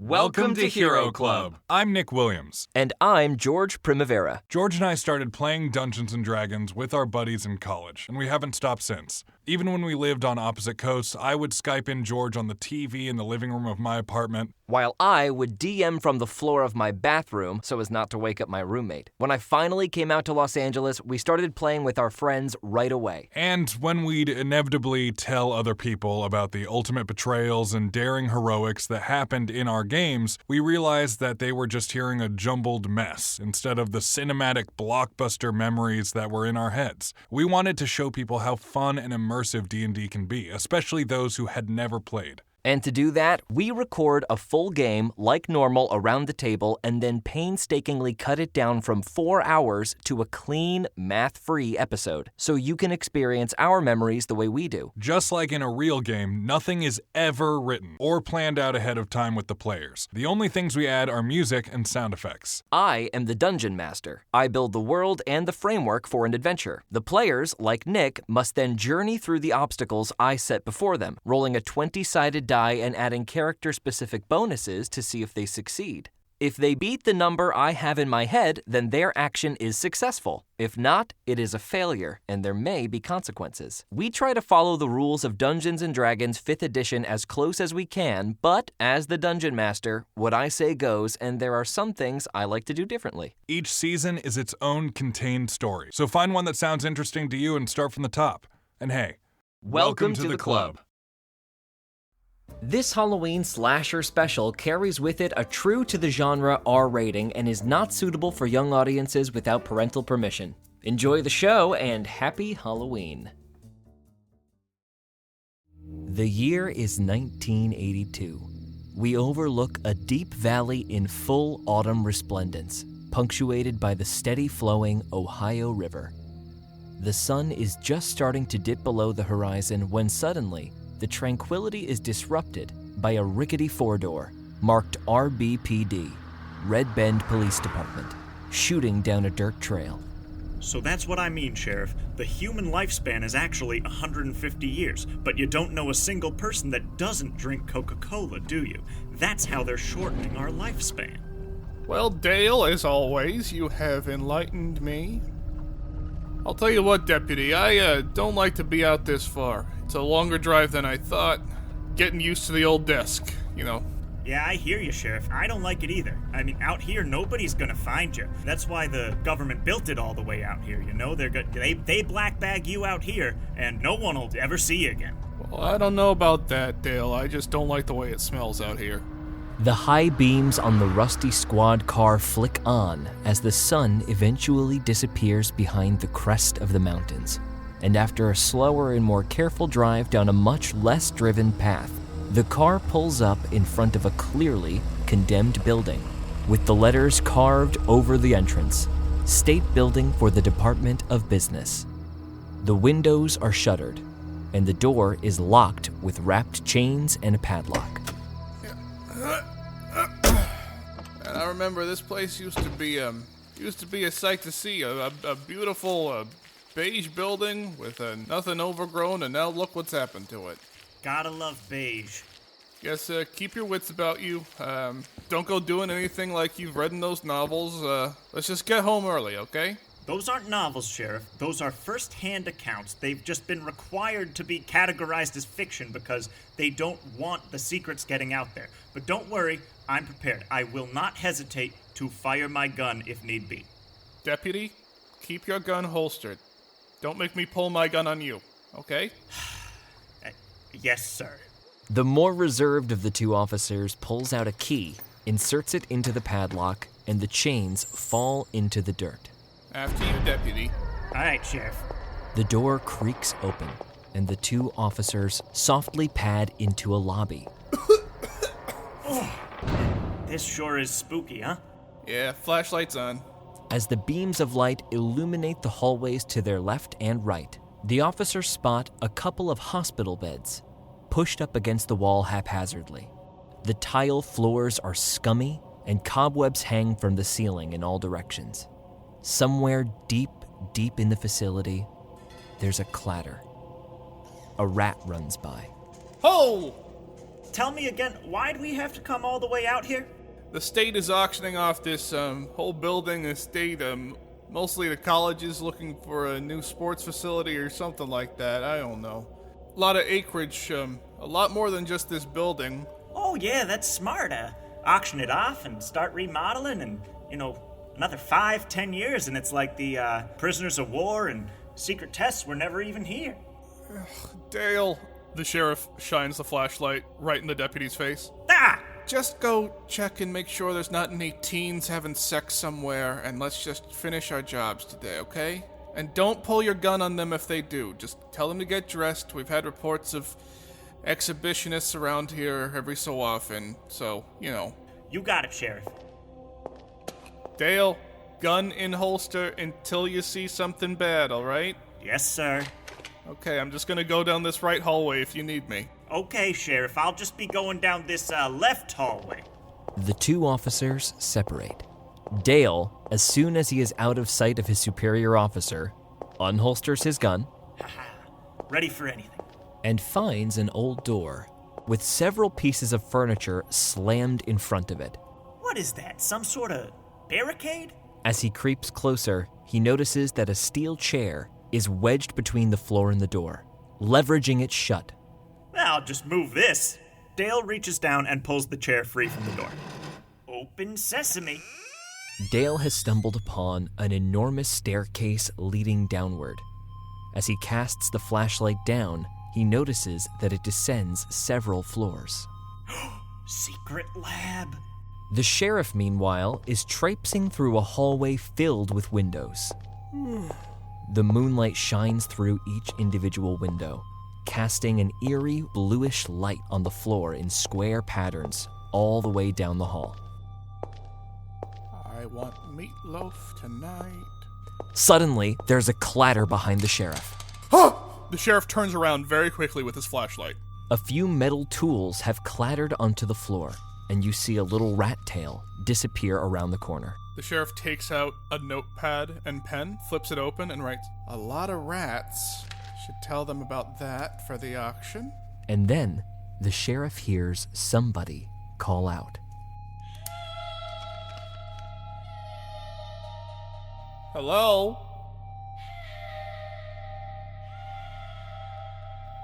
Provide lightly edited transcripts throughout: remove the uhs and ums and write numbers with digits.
Welcome to Hero Club. I'm Nick Williams. And I'm George Primavera. George and I started playing Dungeons & Dragons with our buddies in college, and we haven't stopped since. Even when we lived on opposite coasts, I would Skype in George on the TV in the living room of my apartment, while I would DM from the floor of my bathroom so as not to wake up my roommate. When I finally came out to Los Angeles, we started playing with our friends right away. And when we'd inevitably tell other people about the ultimate betrayals and daring heroics that happened in our games, we realized that they were just hearing a jumbled mess instead of the cinematic blockbuster memories that were in our heads. We wanted to show people how fun and immersive D&D can be, especially those who had never played. And to do that, we record a full game like normal around the table and then painstakingly cut it down from 4 hours to a clean, math-free episode, so you can experience our memories the way we do. Just like in a real game, nothing is ever written or planned out ahead of time with the players. The only things we add are music and sound effects. I am the Dungeon Master. I build the world and the framework for an adventure. The players, like Nick, must then journey through the obstacles I set before them, rolling a 20-sided die and adding character-specific bonuses to see if they succeed. If they beat the number I have in my head, then their action is successful. If not, it is a failure, and there may be consequences. We try to follow the rules of Dungeons & Dragons 5th edition as close as we can, but as the Dungeon Master, what I say goes, and there are some things I like to do differently. Each season is its own contained story, so find one that sounds interesting to you and start from the top. And hey, welcome to the club. This Halloween slasher special carries with it a true-to-the-genre R rating and is not suitable for young audiences without parental permission. Enjoy the show, and happy Halloween. The year is 1982. We overlook a deep valley in full autumn resplendence, punctuated by the steady-flowing Ohio River. The sun is just starting to dip below the horizon when suddenly, the tranquility is disrupted by a rickety four-door marked RBPD, Red Bend Police Department, shooting down a dirt trail. So that's what I mean, Sheriff. The human lifespan is actually 150 years, but you don't know a single person that doesn't drink Coca-Cola, do you? That's how they're shortening our lifespan. Well, Dale, as always, you have enlightened me. I'll tell you what, Deputy, I don't like to be out this far. It's a longer drive than I thought. Getting used to the old desk, you know. Yeah, I hear you, Sheriff. I don't like it either. I mean, out here, nobody's gonna find you. That's why the government built it all the way out here, you know? They black bag you out here, and no one will ever see you again. Well, I don't know about that, Dale. I just don't like the way it smells out here. The high beams on the rusty squad car flick on as the sun eventually disappears behind the crest of the mountains. And after a slower and more careful drive down a much less driven path, the car pulls up in front of a clearly condemned building, with the letters carved over the entrance, State Building for the Department of Business. The windows are shuttered, and the door is locked with wrapped chains and a padlock. And I remember this place used to be a sight to see, a beautiful beige building with nothing overgrown, and now look what's happened to it. Gotta love beige. Yes, keep your wits about you. Don't go doing anything like you've read in those novels. Let's just get home early, okay? Those aren't novels, Sheriff. Those are first-hand accounts. They've just been required to be categorized as fiction because they don't want the secrets getting out there. But don't worry, I'm prepared. I will not hesitate to fire my gun if need be. Deputy, keep your gun holstered. Don't make me pull my gun on you, okay? Yes, sir. The more reserved of the two officers pulls out a key, inserts it into the padlock, and the chains fall into the dirt. After you, Deputy. All right, Sheriff. The door creaks open, and the two officers softly pad into a lobby. Oh, this sure is spooky, huh? Yeah, flashlights on. As the beams of light illuminate the hallways to their left and right, the officers spot a couple of hospital beds, pushed up against the wall haphazardly. The tile floors are scummy, and cobwebs hang from the ceiling in all directions. Somewhere deep in the facility, there's a clatter. A rat runs by. Ho! Just tell me again, why do we have to come all the way out here? The state is auctioning off this whole building estate. Mostly the college is looking for a new sports facility or something like that. I don't know. A lot of acreage, a lot more than just this building. Oh yeah, that's smart. Auction it off and start remodeling and, another 5-10 years and it's like the prisoners of war and secret tests were never even here. Dale. The sheriff shines the flashlight right in the deputy's face. Ah! Just go check and make sure there's not any teens having sex somewhere, and let's just finish our jobs today, okay? And don't pull your gun on them if they do. Just tell them to get dressed. We've had reports of exhibitionists around here every so often, so, You got it, Sheriff. Dale, gun in holster until you see something bad, alright? Yes, sir. Okay, I'm just gonna go down this right hallway if you need me. Okay, Sheriff, I'll just be going down this left hallway. The two officers separate. Dale, as soon as he is out of sight of his superior officer, unholsters his gun, Ready for anything. and finds an old door with several pieces of furniture slammed in front of it. What is that, some sort of barricade? As he creeps closer, he notices that a steel chair is wedged between the floor and the door, leveraging it shut. I'll just move this. Dale reaches down and pulls the chair free from the door. Open sesame. Dale has stumbled upon an enormous staircase leading downward. As he casts the flashlight down, he notices that it descends several floors. Secret lab. The sheriff, meanwhile, is traipsing through a hallway filled with windows. The moonlight shines through each individual window, casting an eerie bluish light on the floor in square patterns all the way down the hall. I want meatloaf tonight. Suddenly, there's a clatter behind the sheriff. The sheriff turns around very quickly with his flashlight. A few metal tools have clattered onto the floor, and you see a little rat tail disappear around the corner. The sheriff takes out a notepad and pen, flips it open, and writes, "A lot of rats. Should tell them about that for the auction." And then, the sheriff hears somebody call out. Hello?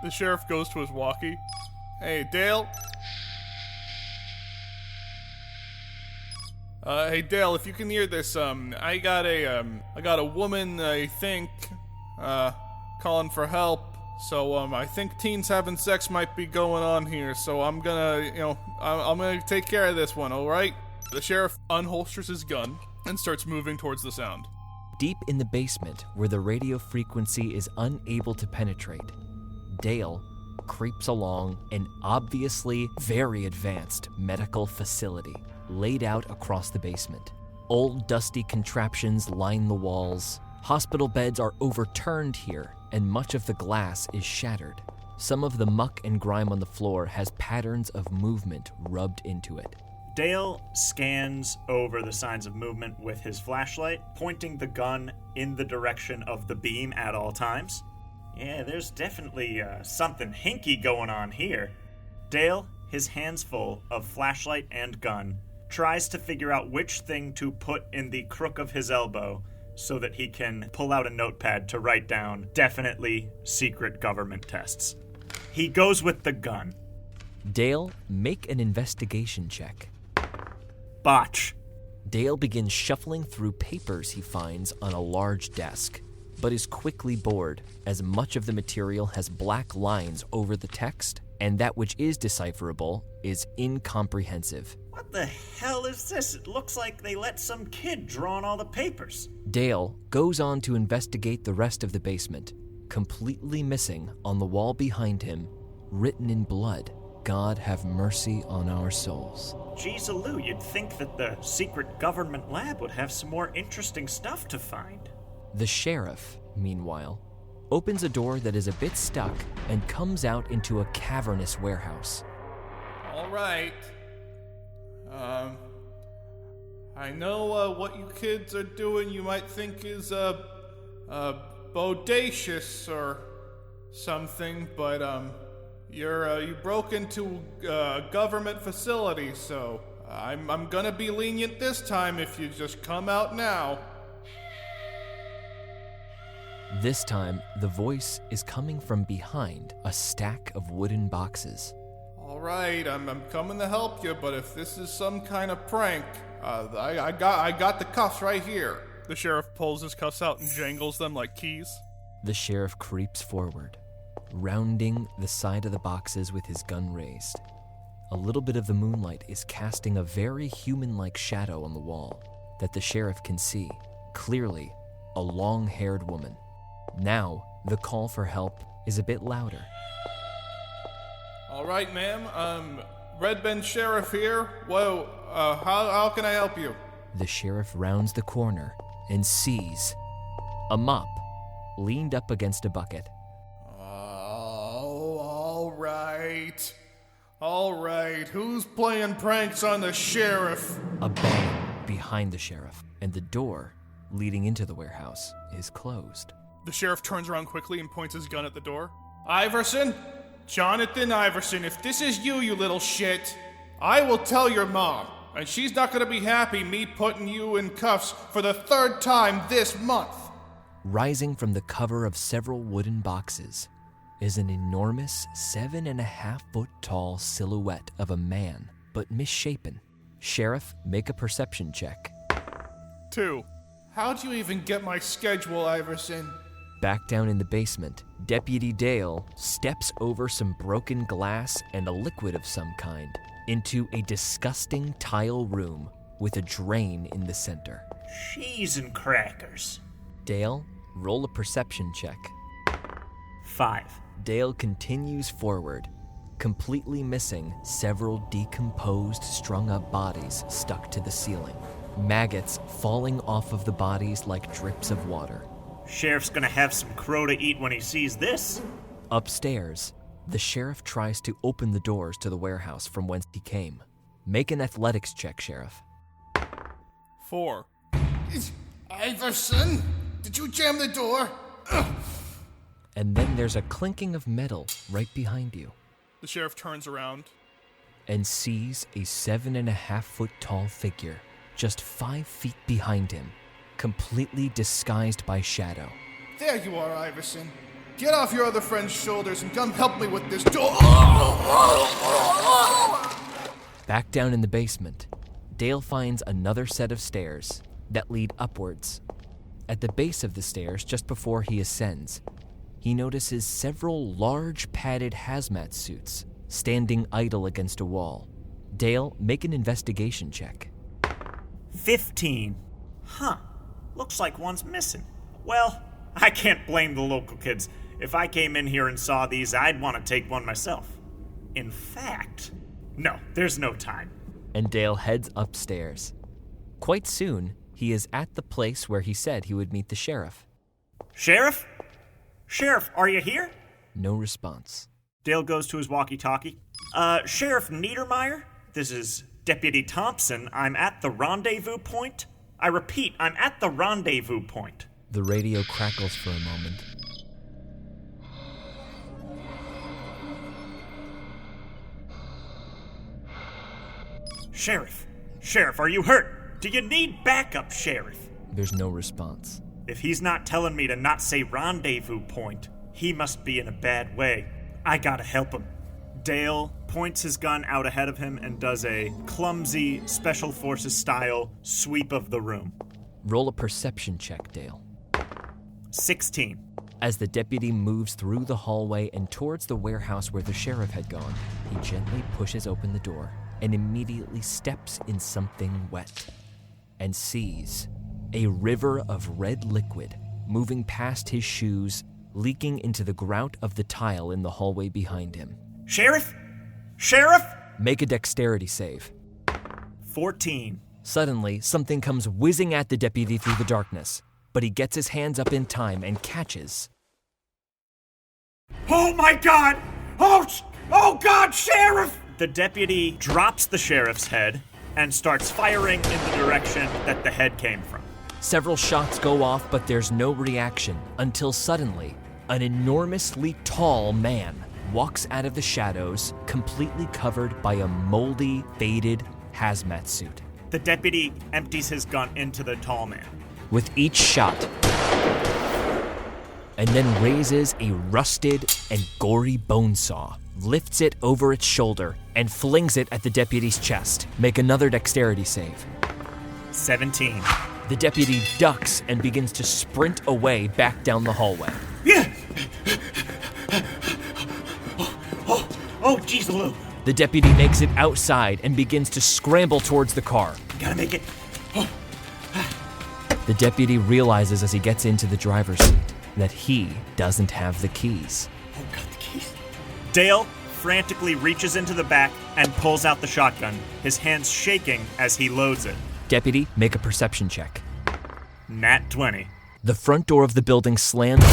The sheriff goes to his walkie. Hey, Dale? Hey, Dale, if you can hear this, I got a woman, I think, calling for help. So, I think teens having sex might be going on here, so I'm gonna, I'm gonna take care of this one, alright? The sheriff unholsters his gun and starts moving towards the sound. Deep in the basement, where the radio frequency is unable to penetrate, Dale creeps along an obviously very advanced medical facility laid out across the basement. Old dusty contraptions line the walls. Hospital beds are overturned here, and much of the glass is shattered. Some of the muck and grime on the floor has patterns of movement rubbed into it. Dale scans over the signs of movement with his flashlight, pointing the gun in the direction of the beam at all times. Yeah, there's definitely something hinky going on here. Dale, his hands full of flashlight and gun, tries to figure out which thing to put in the crook of his elbow so that he can pull out a notepad to write down definitely secret government tests. He goes with the gun. Dale, make an investigation check. Botch. Dale begins shuffling through papers he finds on a large desk, but is quickly bored as much of the material has black lines over the text, and that which is decipherable is incomprehensive. What the hell is this? It looks like they let some kid draw on all the papers. Dale goes on to investigate the rest of the basement, completely missing on the wall behind him, written in blood, "God have mercy on our souls." Geez, Lou, you'd think that the secret government lab would have some more interesting stuff to find. The sheriff, meanwhile, opens a door that is a bit stuck and comes out into a cavernous warehouse. All right. I know what you kids are doing you might think is bodacious or something, but You broke into a government facility, so I'm gonna be lenient this time if you just come out now. This time, the voice is coming from behind a stack of wooden boxes. All right, I'm coming to help you, but if this is some kind of prank, I got the cuffs right here. The sheriff pulls his cuffs out and jangles them like keys. The sheriff creeps forward, rounding the side of the boxes with his gun raised. A little bit of the moonlight is casting a very human-like shadow on the wall that the sheriff can see, clearly a long-haired woman. Now, the call for help is a bit louder. All right, ma'am. Red Bend Sheriff here. Whoa, how can I help you? The sheriff rounds the corner and sees a mop leaned up against a bucket. Oh, all right. Who's playing pranks on the sheriff? A bang behind the sheriff, and the door leading into the warehouse is closed. The sheriff turns around quickly and points his gun at the door. Iverson? Jonathan Iverson, if this is you little shit, I will tell your mom, and she's not gonna be happy me putting you in cuffs for the third time this month. Rising from the cover of several wooden boxes is an enormous 7.5-foot tall silhouette of a man, but misshapen. Sheriff, make a perception check. 2. How'd you even get my schedule, Iverson? Back down in the basement, Deputy Dale steps over some broken glass and a liquid of some kind into a disgusting tile room with a drain in the center. Cheese and crackers. Dale, roll a perception check. 5. Dale continues forward, completely missing several decomposed, strung-up bodies stuck to the ceiling. Maggots falling off of the bodies like drips of water. Sheriff's gonna have some crow to eat when he sees this. Upstairs, the sheriff tries to open the doors to the warehouse from whence he came. Make an athletics check, Sheriff. 4. Iverson, did you jam the door? And then there's a clinking of metal right behind you The sheriff turns around. and sees a 7.5-foot tall figure just 5 feet behind him, completely disguised by shadow. There you are, Iverson. Get off your other friend's shoulders and come help me with this door. Back down in the basement, Dale finds another set of stairs that lead upwards. At the base of the stairs, just before he ascends, he notices several large padded hazmat suits standing idle against a wall. Dale, make an investigation check. 15. Huh. Looks like one's missing. Well, I can't blame the local kids. If I came in here and saw these, I'd want to take one myself. In fact, no, there's no time. And Dale heads upstairs. Quite soon, he is at the place where he said he would meet the sheriff. Sheriff? Sheriff, are you here? No response. Dale goes to his walkie-talkie. Sheriff Niedermeyer? This is Deputy Thompson. I'm at the rendezvous point. I repeat, I'm at the rendezvous point. The radio crackles for a moment. Sheriff, are you hurt? Do you need backup, Sheriff? There's no response. If he's not telling me to not say rendezvous point, he must be in a bad way. I gotta help him. Dale points his gun out ahead of him and does a clumsy Special Forces style sweep of the room. Roll a perception check, Dale. 16. As the deputy moves through the hallway and towards the warehouse where the sheriff had gone, he gently pushes open the door and immediately steps in something wet and sees a river of red liquid moving past his shoes, leaking into the grout of the tile in the hallway behind him. Sheriff? Make a dexterity save. 14. Suddenly, something comes whizzing at the deputy through the darkness, but he gets his hands up in time and catches. Oh my God! Oh God, Sheriff! The deputy drops the sheriff's head and starts firing in the direction that the head came from. Several shots go off, but there's no reaction until suddenly, an enormously tall man walks out of the shadows, completely covered by a moldy, faded hazmat suit. The deputy empties his gun into the tall man. With each shot, and then raises a rusted and gory bone saw, lifts it over its shoulder, and flings it at the deputy's chest. Make another dexterity save. 17. The deputy ducks and begins to sprint away back down the hallway. Yeah! Oh, geez, Lou. The deputy makes it outside and begins to scramble towards the car. Gotta make it. Oh. The deputy realizes as he gets into the driver's seat that he doesn't have the keys. Oh, got the keys. Dale frantically reaches into the back and pulls out the shotgun, his hands shaking as he loads it. Deputy, make a perception check. Nat 20. The front door of the building slams.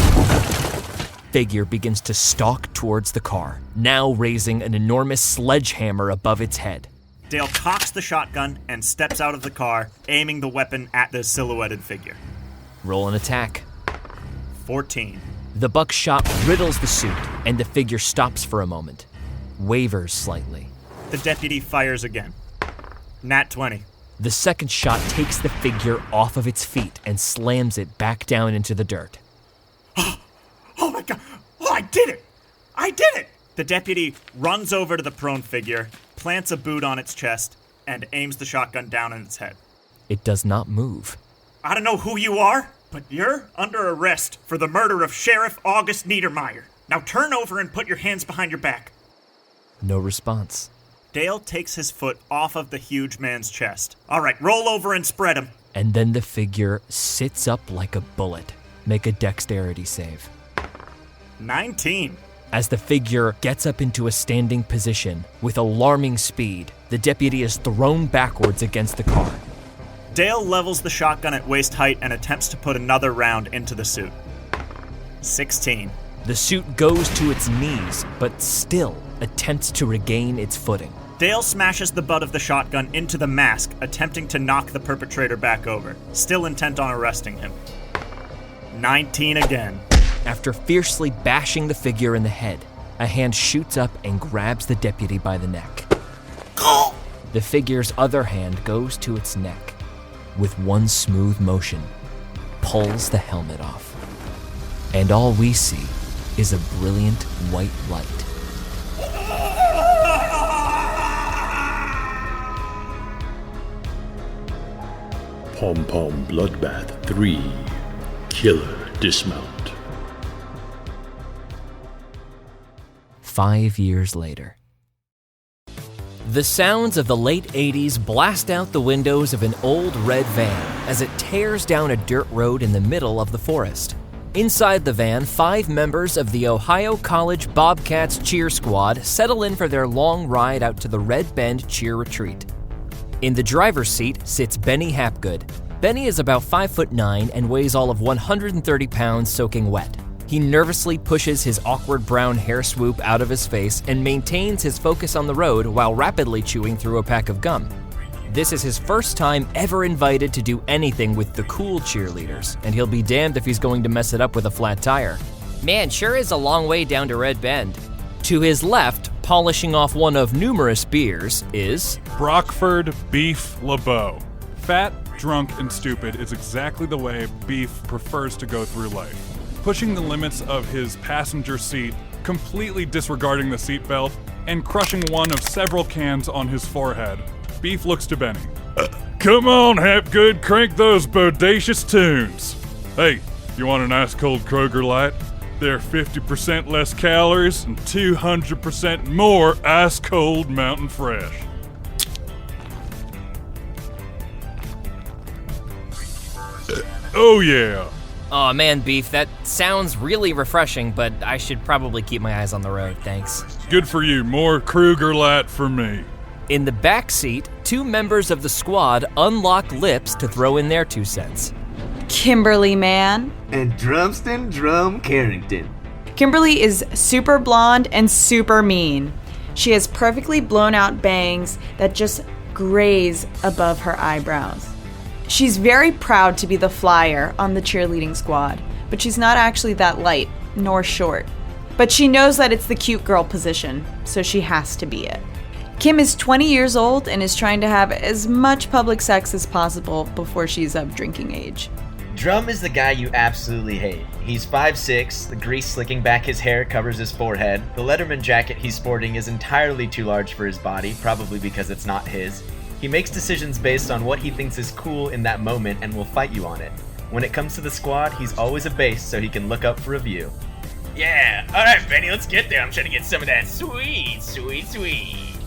Figure begins to stalk towards the car, now raising an enormous sledgehammer above its head. Dale cocks the shotgun and steps out of the car, aiming the weapon at the silhouetted figure. Roll an attack. 14. The buckshot riddles the suit, and the figure stops for a moment, wavers slightly. The deputy fires again. Nat 20. The second shot takes the figure off of its feet and slams it back down into the dirt. Oh my God! Oh, I did it! I did it! The deputy runs over to the prone figure, plants a boot on its chest, and aims the shotgun down on its head. It does not move. I don't know who you are, but you're under arrest for the murder of Sheriff August Niedermeyer. Now turn over and put your hands behind your back. No response. Dale takes his foot off of the huge man's chest. All right, roll over and spread him. And then the figure sits up like a bullet. Make a dexterity save. 19. As the figure gets up into a standing position, with alarming speed, the deputy is thrown backwards against the car. Dale levels the shotgun at waist height and attempts to put another round into the suit. 16. The suit goes to its knees, but still attempts to regain its footing. Dale smashes the butt of the shotgun into the mask, attempting to knock the perpetrator back over, still intent on arresting him. 19 again. After fiercely bashing the figure in the head, a hand shoots up and grabs the deputy by the neck. The figure's other hand goes to its neck. With one smooth motion, pulls the helmet off. And all we see is a brilliant white light. Pom Pom Bloodbath 3 Killer Dismount. 5 years later. The sounds of the late 80s blast out the windows of an old red van as it tears down a dirt road in the middle of the forest. Inside the van, 5 members of the Ohio College Bobcats cheer squad settle in for their long ride out to the Red Bend cheer retreat. In the driver's seat sits Benny Hapgood. Benny is about 5'9" and weighs all of 130 pounds soaking wet. He nervously pushes his awkward brown hair swoop out of his face and maintains his focus on the road while rapidly chewing through a pack of gum. This is his first time ever invited to do anything with the cool cheerleaders, and he'll be damned if he's going to mess it up with a flat tire. Man, sure is a long way down to Red Bend. To his left, polishing off one of numerous beers, is Brockford Beef Labeaux. Fat, drunk, and stupid is exactly the way Beef prefers to go through life. Pushing the limits of his passenger seat, completely disregarding the seatbelt, and crushing one of several cans on his forehead, Beef looks to Benny. Come on, Hapgood, crank those bodacious tunes. Hey, you want an ice cold Kroger Light? They're 50% less calories and 200% more ice cold Mountain Fresh. Oh yeah. Aw man, Beef, that sounds really refreshing, but I should probably keep my eyes on the road, thanks. Good for you, more Kruger Light for me. In the back seat, 2 members of the squad unlock lips to throw in their 2 cents. Kimberly, Mann. And Drumston Drum Carrington. Kimberly is super blonde and super mean. She has perfectly blown out bangs that just graze above her eyebrows. She's very proud to be the flyer on the cheerleading squad, but she's not actually that light, nor short. but she knows that it's the cute girl position, so she has to be it. Kim is 20 years old and is trying to have as much public sex as possible before she's of drinking age. Drum is the guy you absolutely hate. He's 5'6", the grease slicking back his hair covers his forehead, the Letterman jacket he's sporting is entirely too large for his body, probably because it's not his. He makes decisions based on what he thinks is cool in that moment and will fight you on it. When it comes to the squad, he's always a base so he can look up for a view. Yeah, alright Benny, let's get there. I'm trying to get some of that sweet.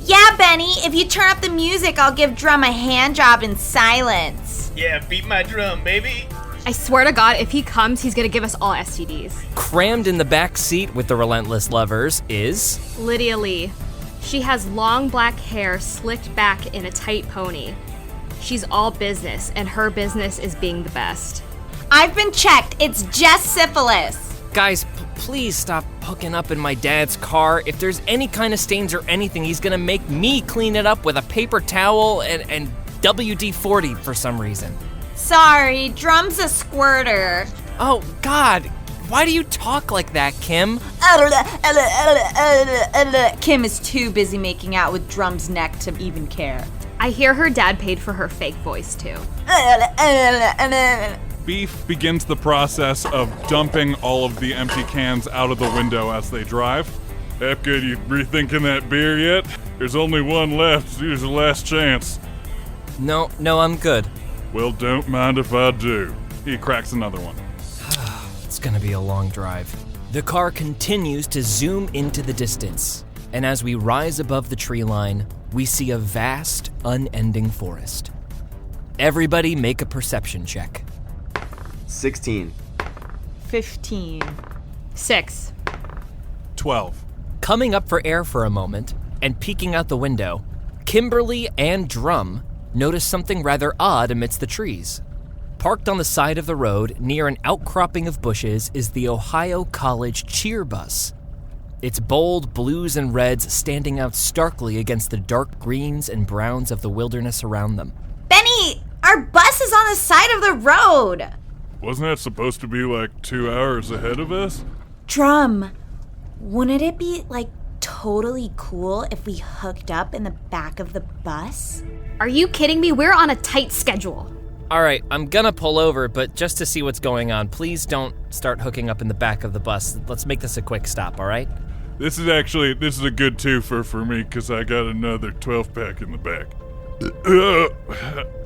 Yeah, Benny, if you turn up the music, I'll give Drum a hand job in silence. Yeah, beat my drum, baby. I swear to God, if he comes, he's gonna give us all STDs. Crammed in the back seat with the relentless lovers is... Lydia Lee. She has long black hair slicked back in a tight pony. She's all business, and her business is being the best. I've been checked. It's just syphilis. Guys, please stop hooking up in my dad's car. If there's any kind of stains or anything, he's gonna make me clean it up with a paper towel and WD-40 for some reason. Sorry, Drum's a squirter. Oh, God. Why do you talk like that, Kim? Kim is too busy making out with Drum's neck to even care. I hear her dad paid for her fake voice, too. Beef begins the process of dumping all of the empty cans out of the window as they drive. Hapgood, you rethinking that beer yet? There's only one left. Here's the last chance. No, I'm good. Well, don't mind if I do. He cracks another one. It's gonna be a long drive. The car continues to zoom into the distance, and as we rise above the tree line, we see a vast, unending forest. Everybody make a perception check. 16. 15. 6. 12. Coming up for air for a moment, and peeking out the window, Kimberly and Drum notice something rather odd amidst the trees. Parked on the side of the road near an outcropping of bushes is the Ohio College cheer bus. Its bold blues and reds standing out starkly against the dark greens and browns of the wilderness around them. Benny, our bus is on the side of the road. Wasn't that supposed to be like 2 hours ahead of us? Drum, wouldn't it be totally cool if we hooked up in the back of the bus? Are you kidding me? We're on a tight schedule. All right, I'm gonna pull over, but just to see what's going on, please don't start hooking up in the back of the bus. Let's make this a quick stop, all right? This is a good twofer for me because I got another 12-pack in the back.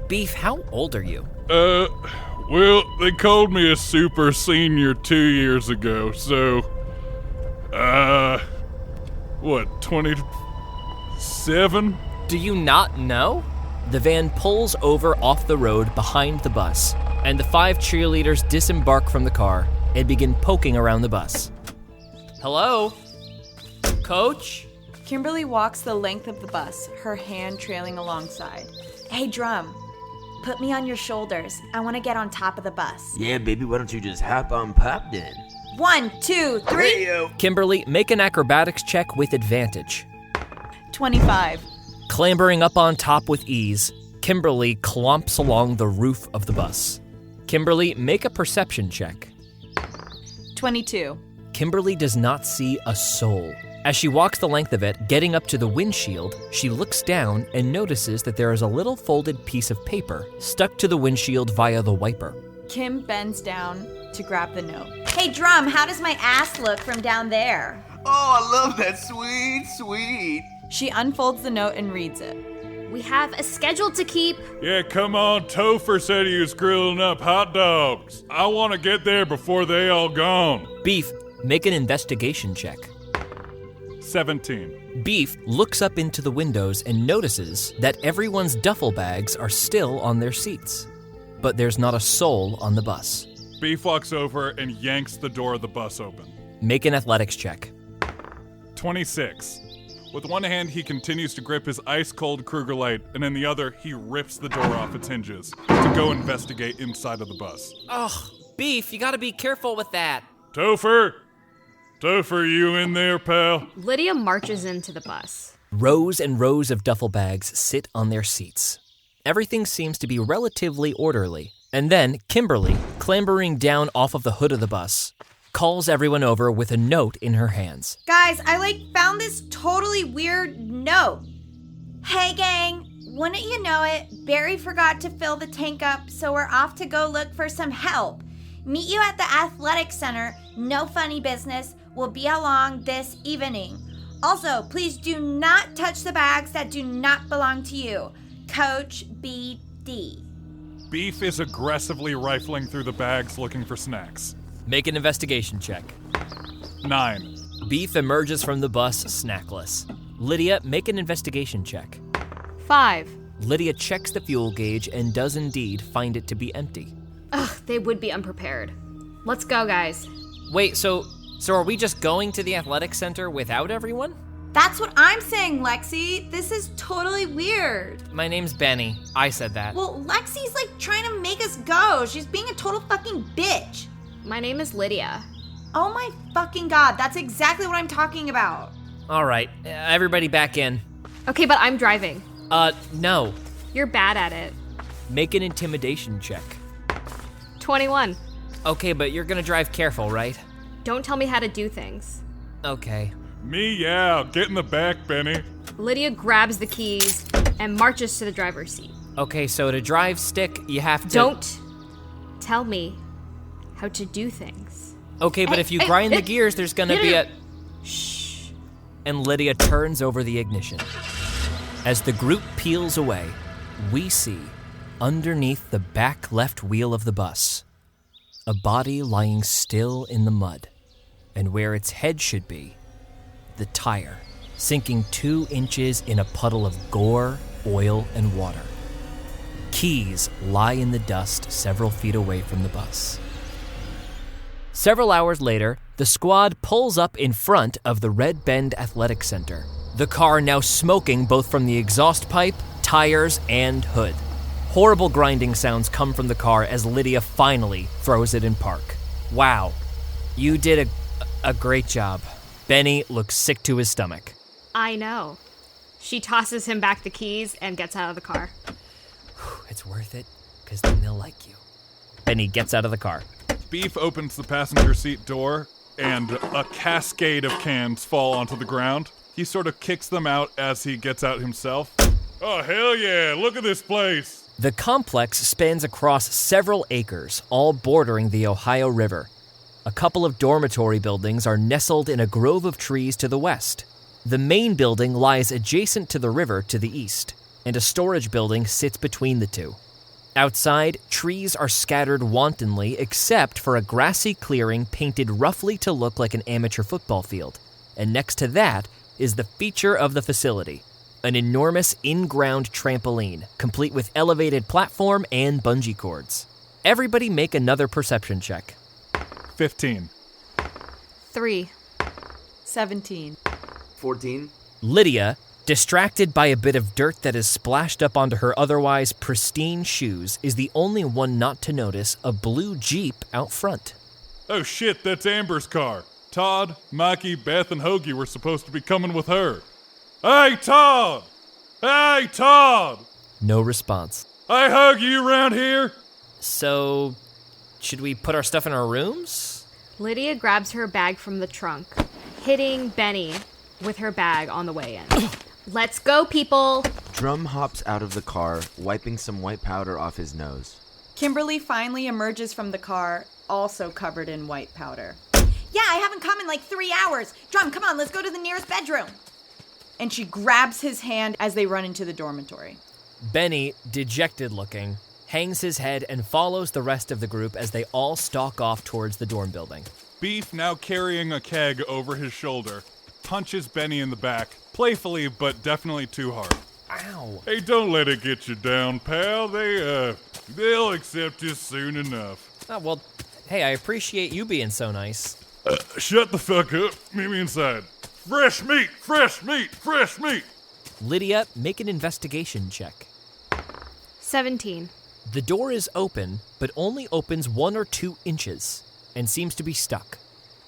Beef, how old are you? Well, they called me a super senior 2 years ago, so, 27? Do you not know? The van pulls over off the road behind the bus, and the 5 cheerleaders disembark from the car and begin poking around the bus. Hello? Coach? Kimberly walks the length of the bus, her hand trailing alongside. Hey, Drum, put me on your shoulders. I want to get on top of the bus. Yeah, baby, why don't you just hop on pop then? 1, 2, 3. Hey-o. Kimberly, make an acrobatics check with advantage. 25. Clambering up on top with ease, Kimberly clomps along the roof of the bus. Kimberly, make a perception check. 22. Kimberly does not see a soul. As she walks the length of it, getting up to the windshield, she looks down and notices that there is a little folded piece of paper stuck to the windshield via the wiper. Kim bends down to grab the note. Hey, Drum, how does my ass look from down there? Oh, I love that. Sweet. She unfolds the note and reads it. We have a schedule to keep. Yeah, come on, Topher said he was grilling up hot dogs. I want to get there before they all gone. Beef, make an investigation check. 17. Beef looks up into the windows and notices that everyone's duffel bags are still on their seats, but there's not a soul on the bus. Beef walks over and yanks the door of the bus open. Make an athletics check. 26. With one hand, he continues to grip his ice-cold Kruger Light, and in the other, he rips the door off its hinges to go investigate inside of the bus. Ugh, Beef, you gotta be careful with that. Topher, you in there, pal? Lydia marches into the bus. Rows and rows of duffel bags sit on their seats. Everything seems to be relatively orderly. And then Kimberly, clambering down off of the hood of the bus, calls everyone over with a note in her hands. Guys, I found this totally weird note. Hey gang, wouldn't you know it, Barry forgot to fill the tank up, so we're off to go look for some help. Meet you at the athletic center, no funny business, we'll be along this evening. Also, please do not touch the bags that do not belong to you. Coach BD. Beef is aggressively rifling through the bags looking for snacks. Make an investigation check. 9. Beef emerges from the bus snackless. Lydia, make an investigation check. 5. Lydia checks the fuel gauge and does indeed find it to be empty. Ugh, they would be unprepared. Let's go, guys. Wait, so are we just going to the athletic center without everyone? That's what I'm saying, Lexi. This is totally weird. My name's Benny. I said that. Well, Lexi's trying to make us go. She's being a total fucking bitch. My name is Lydia. Oh my fucking god, that's exactly what I'm talking about. All right, everybody back in. Okay, but I'm driving. No. You're bad at it. Make an intimidation check. 21. Okay, but you're gonna drive careful, right? Don't tell me how to do things. Okay. Me, yeah. Get in the back, Benny. Lydia grabs the keys and marches to the driver's seat. Okay, so to drive stick, you have to... Don't tell me how to do things. Okay, but if you grind the gears, there's gonna be a... Shh. And Lydia turns over the ignition. As the group peels away, we see, underneath the back left wheel of the bus, a body lying still in the mud, and where its head should be, the tire, sinking 2 inches in a puddle of gore, oil, and water. Keys lie in the dust several feet away from the bus. Several hours later, the squad pulls up in front of the Red Bend Athletic Center, the car now smoking both from the exhaust pipe, tires, and hood. Horrible grinding sounds come from the car as Lydia finally throws it in park. Wow, you did a great job. Benny looks sick to his stomach. I know. She tosses him back the keys and gets out of the car. It's worth it, because then they'll like you. Benny gets out of the car. Beef opens the passenger seat door, and a cascade of cans fall onto the ground. He sort of kicks them out as he gets out himself. Oh, hell yeah, look at this place. The complex spans across several acres, all bordering the Ohio River. A couple of dormitory buildings are nestled in a grove of trees to the west. The main building lies adjacent to the river to the east, and a storage building sits between the two. Outside, trees are scattered wantonly except for a grassy clearing painted roughly to look like an amateur football field. And next to that is the feature of the facility, an enormous in-ground trampoline, complete with elevated platform and bungee cords. Everybody make another perception check. 15. 3. 17. 14. Lydia, distracted by a bit of dirt that is splashed up onto her otherwise pristine shoes, is the only one not to notice a blue Jeep out front. Oh shit, that's Amber's car. Todd, Mikey, Beth, and Hoagie were supposed to be coming with her. Hey, Todd! Hey, Todd! No response. Hey, Hoagie, you around here? So, should we put our stuff in our rooms? Lydia grabs her bag from the trunk, hitting Benny with her bag on the way in. Let's go, people! Drum hops out of the car, wiping some white powder off his nose. Kimberly finally emerges from the car, also covered in white powder. Yeah, I haven't come in 3 hours. Drum, come on, let's go to the nearest bedroom. And she grabs his hand as they run into the dormitory. Benny, dejected looking, hangs his head and follows the rest of the group as they all stalk off towards the dorm building. Beef, now carrying a keg over his shoulder, punches Benny in the back, playfully but definitely too hard. Ow. Hey, don't let it get you down, pal. They'll accept you soon enough. Oh, well, hey, I appreciate you being so nice. Shut the fuck up. Meet me inside. Fresh meat, fresh meat, fresh meat. Lydia, make an investigation check. 17. The door is open, but only opens 1 or 2 inches and seems to be stuck.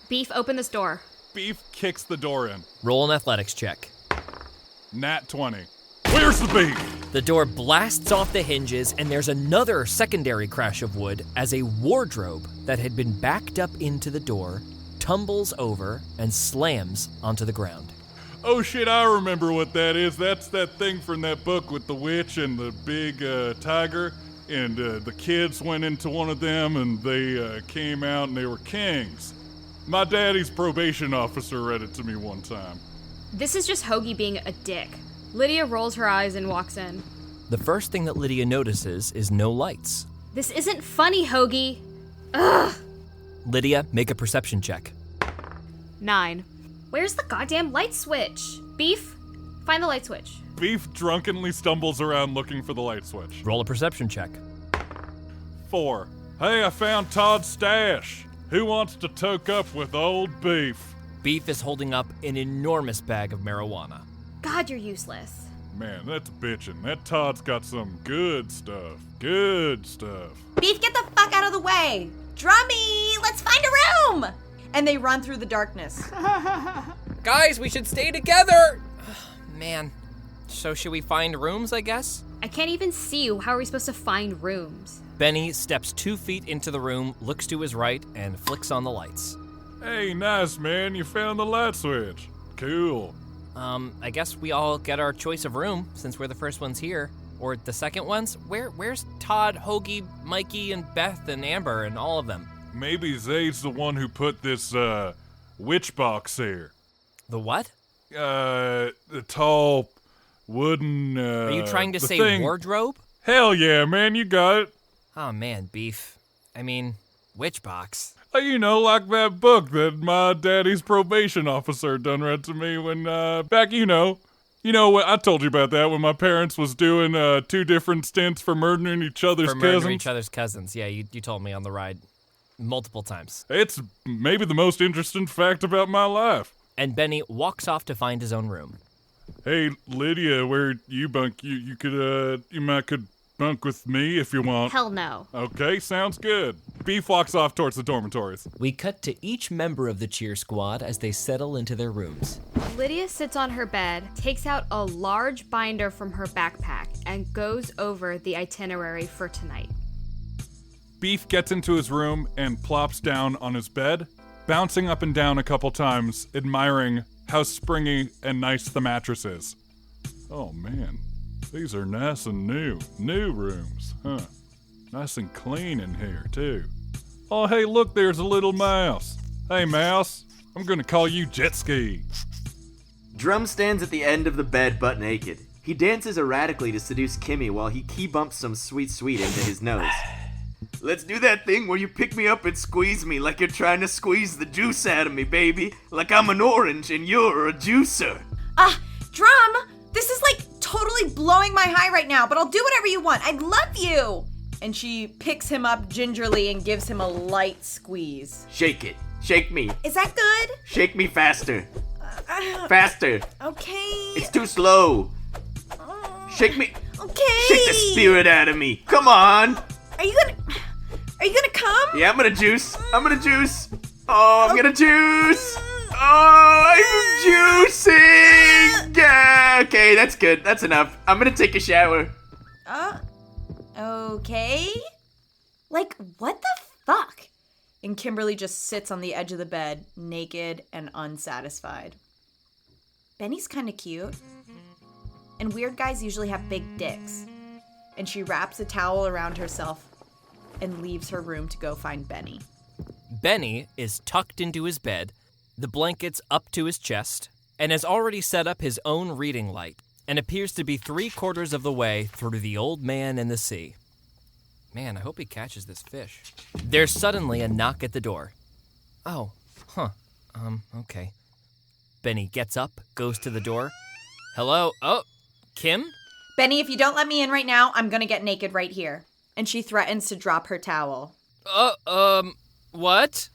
Beef, open this door. Beef kicks the door in. Roll an athletics check. Nat 20. Where's the beef? The door blasts off the hinges, and there's another secondary crash of wood as a wardrobe that had been backed up into the door tumbles over and slams onto the ground. Oh shit, I remember what that is. That's that thing from that book with the witch and the big tiger. And the kids went into one of them and they came out and they were kings. My daddy's probation officer read it to me one time. This is just Hoagie being a dick. Lydia rolls her eyes and walks in. The first thing that Lydia notices is no lights. This isn't funny, Hoagie. Ugh. Lydia, make a perception check. 9. Where's the goddamn light switch? Beef, find the light switch. Beef drunkenly stumbles around looking for the light switch. Roll a perception check. 4. Hey, I found Todd's stash. Who wants to toke up with old Beef? Beef is holding up an enormous bag of marijuana. God, you're useless. Man, that's bitchin'. That Todd's got some good stuff. Good stuff. Beef, get the fuck out of the way! Drummy, let's find a room! And they run through the darkness. Guys, we should stay together! Man, so should we find rooms, I guess? I can't even see you. How are we supposed to find rooms? Benny steps 2 feet into the room, looks to his right, and flicks on the lights. Hey, nice, man. You found the light switch. Cool. I guess we all get our choice of room, since we're the first ones here. Or the second ones? Where's Todd, Hoagie, Mikey, and Beth, and Amber, and all of them? Maybe Zade's the one who put this, witch box here. The what? The tall, wooden, Are you trying to say thing. Wardrobe? Hell yeah, man, you got it. Oh man, Beef. I mean, witch box. You know, like that book that my daddy's probation officer done read to me when, back, you know what, I told you about that when my parents was doing, 2 different stints for murdering each other's cousins. Yeah, you told me on the ride multiple times. It's maybe the most interesting fact about my life. And Benny walks off to find his own room. Hey, Lydia, where you bunk? You could bunk with me if you want. Hell no. Okay, sounds good. Beef walks off towards the dormitories. We cut to each member of the cheer squad as they settle into their rooms. Lydia sits on her bed, takes out a large binder from her backpack, and goes over the itinerary for tonight. Beef gets into his room and plops down on his bed, bouncing up and down a couple times, admiring how springy and nice the mattress is. Oh man, these are nice and new rooms, huh? Nice and clean in here too. Oh hey, look, there's a little mouse. Hey mouse, I'm gonna call you Jet Ski. Drum stands at the end of the bed butt naked. He dances erratically to seduce Kimmy while he key bumps some sweet into his nose. Let's do that thing where you pick me up and squeeze me like you're trying to squeeze the juice out of me, baby. Like I'm an orange and you're a juicer. Drum, this is like totally blowing my high right now, but I'll do whatever you want. I love you. And she picks him up gingerly and gives him a light squeeze. Shake it. Shake me. Is that good? Shake me faster. Faster. Okay. It's too slow. Shake me. Okay. Shake the spirit out of me. Come on. Are you gonna come? Yeah, I'm gonna juice. Oh, I'm gonna juice. Oh, I'm juicing. Yeah, okay, that's good. That's enough. I'm gonna take a shower. Okay. Like, what the fuck? And Kimberly just sits on the edge of the bed, naked and unsatisfied. Benny's kind of cute. And weird guys usually have big dicks. And she wraps a towel around herself and leaves her room to go find Benny. Benny is tucked into his bed, the blankets up to his chest, and has already set up his own reading light, and appears to be 3/4 of the way through The Old Man and the Sea. Man, I hope he catches this fish. There's suddenly a knock at the door. Okay. Benny gets up, goes to the door. Hello? Oh, Kim? Benny, if you don't let me in right now, I'm gonna get naked right here. And she threatens to drop her towel. What?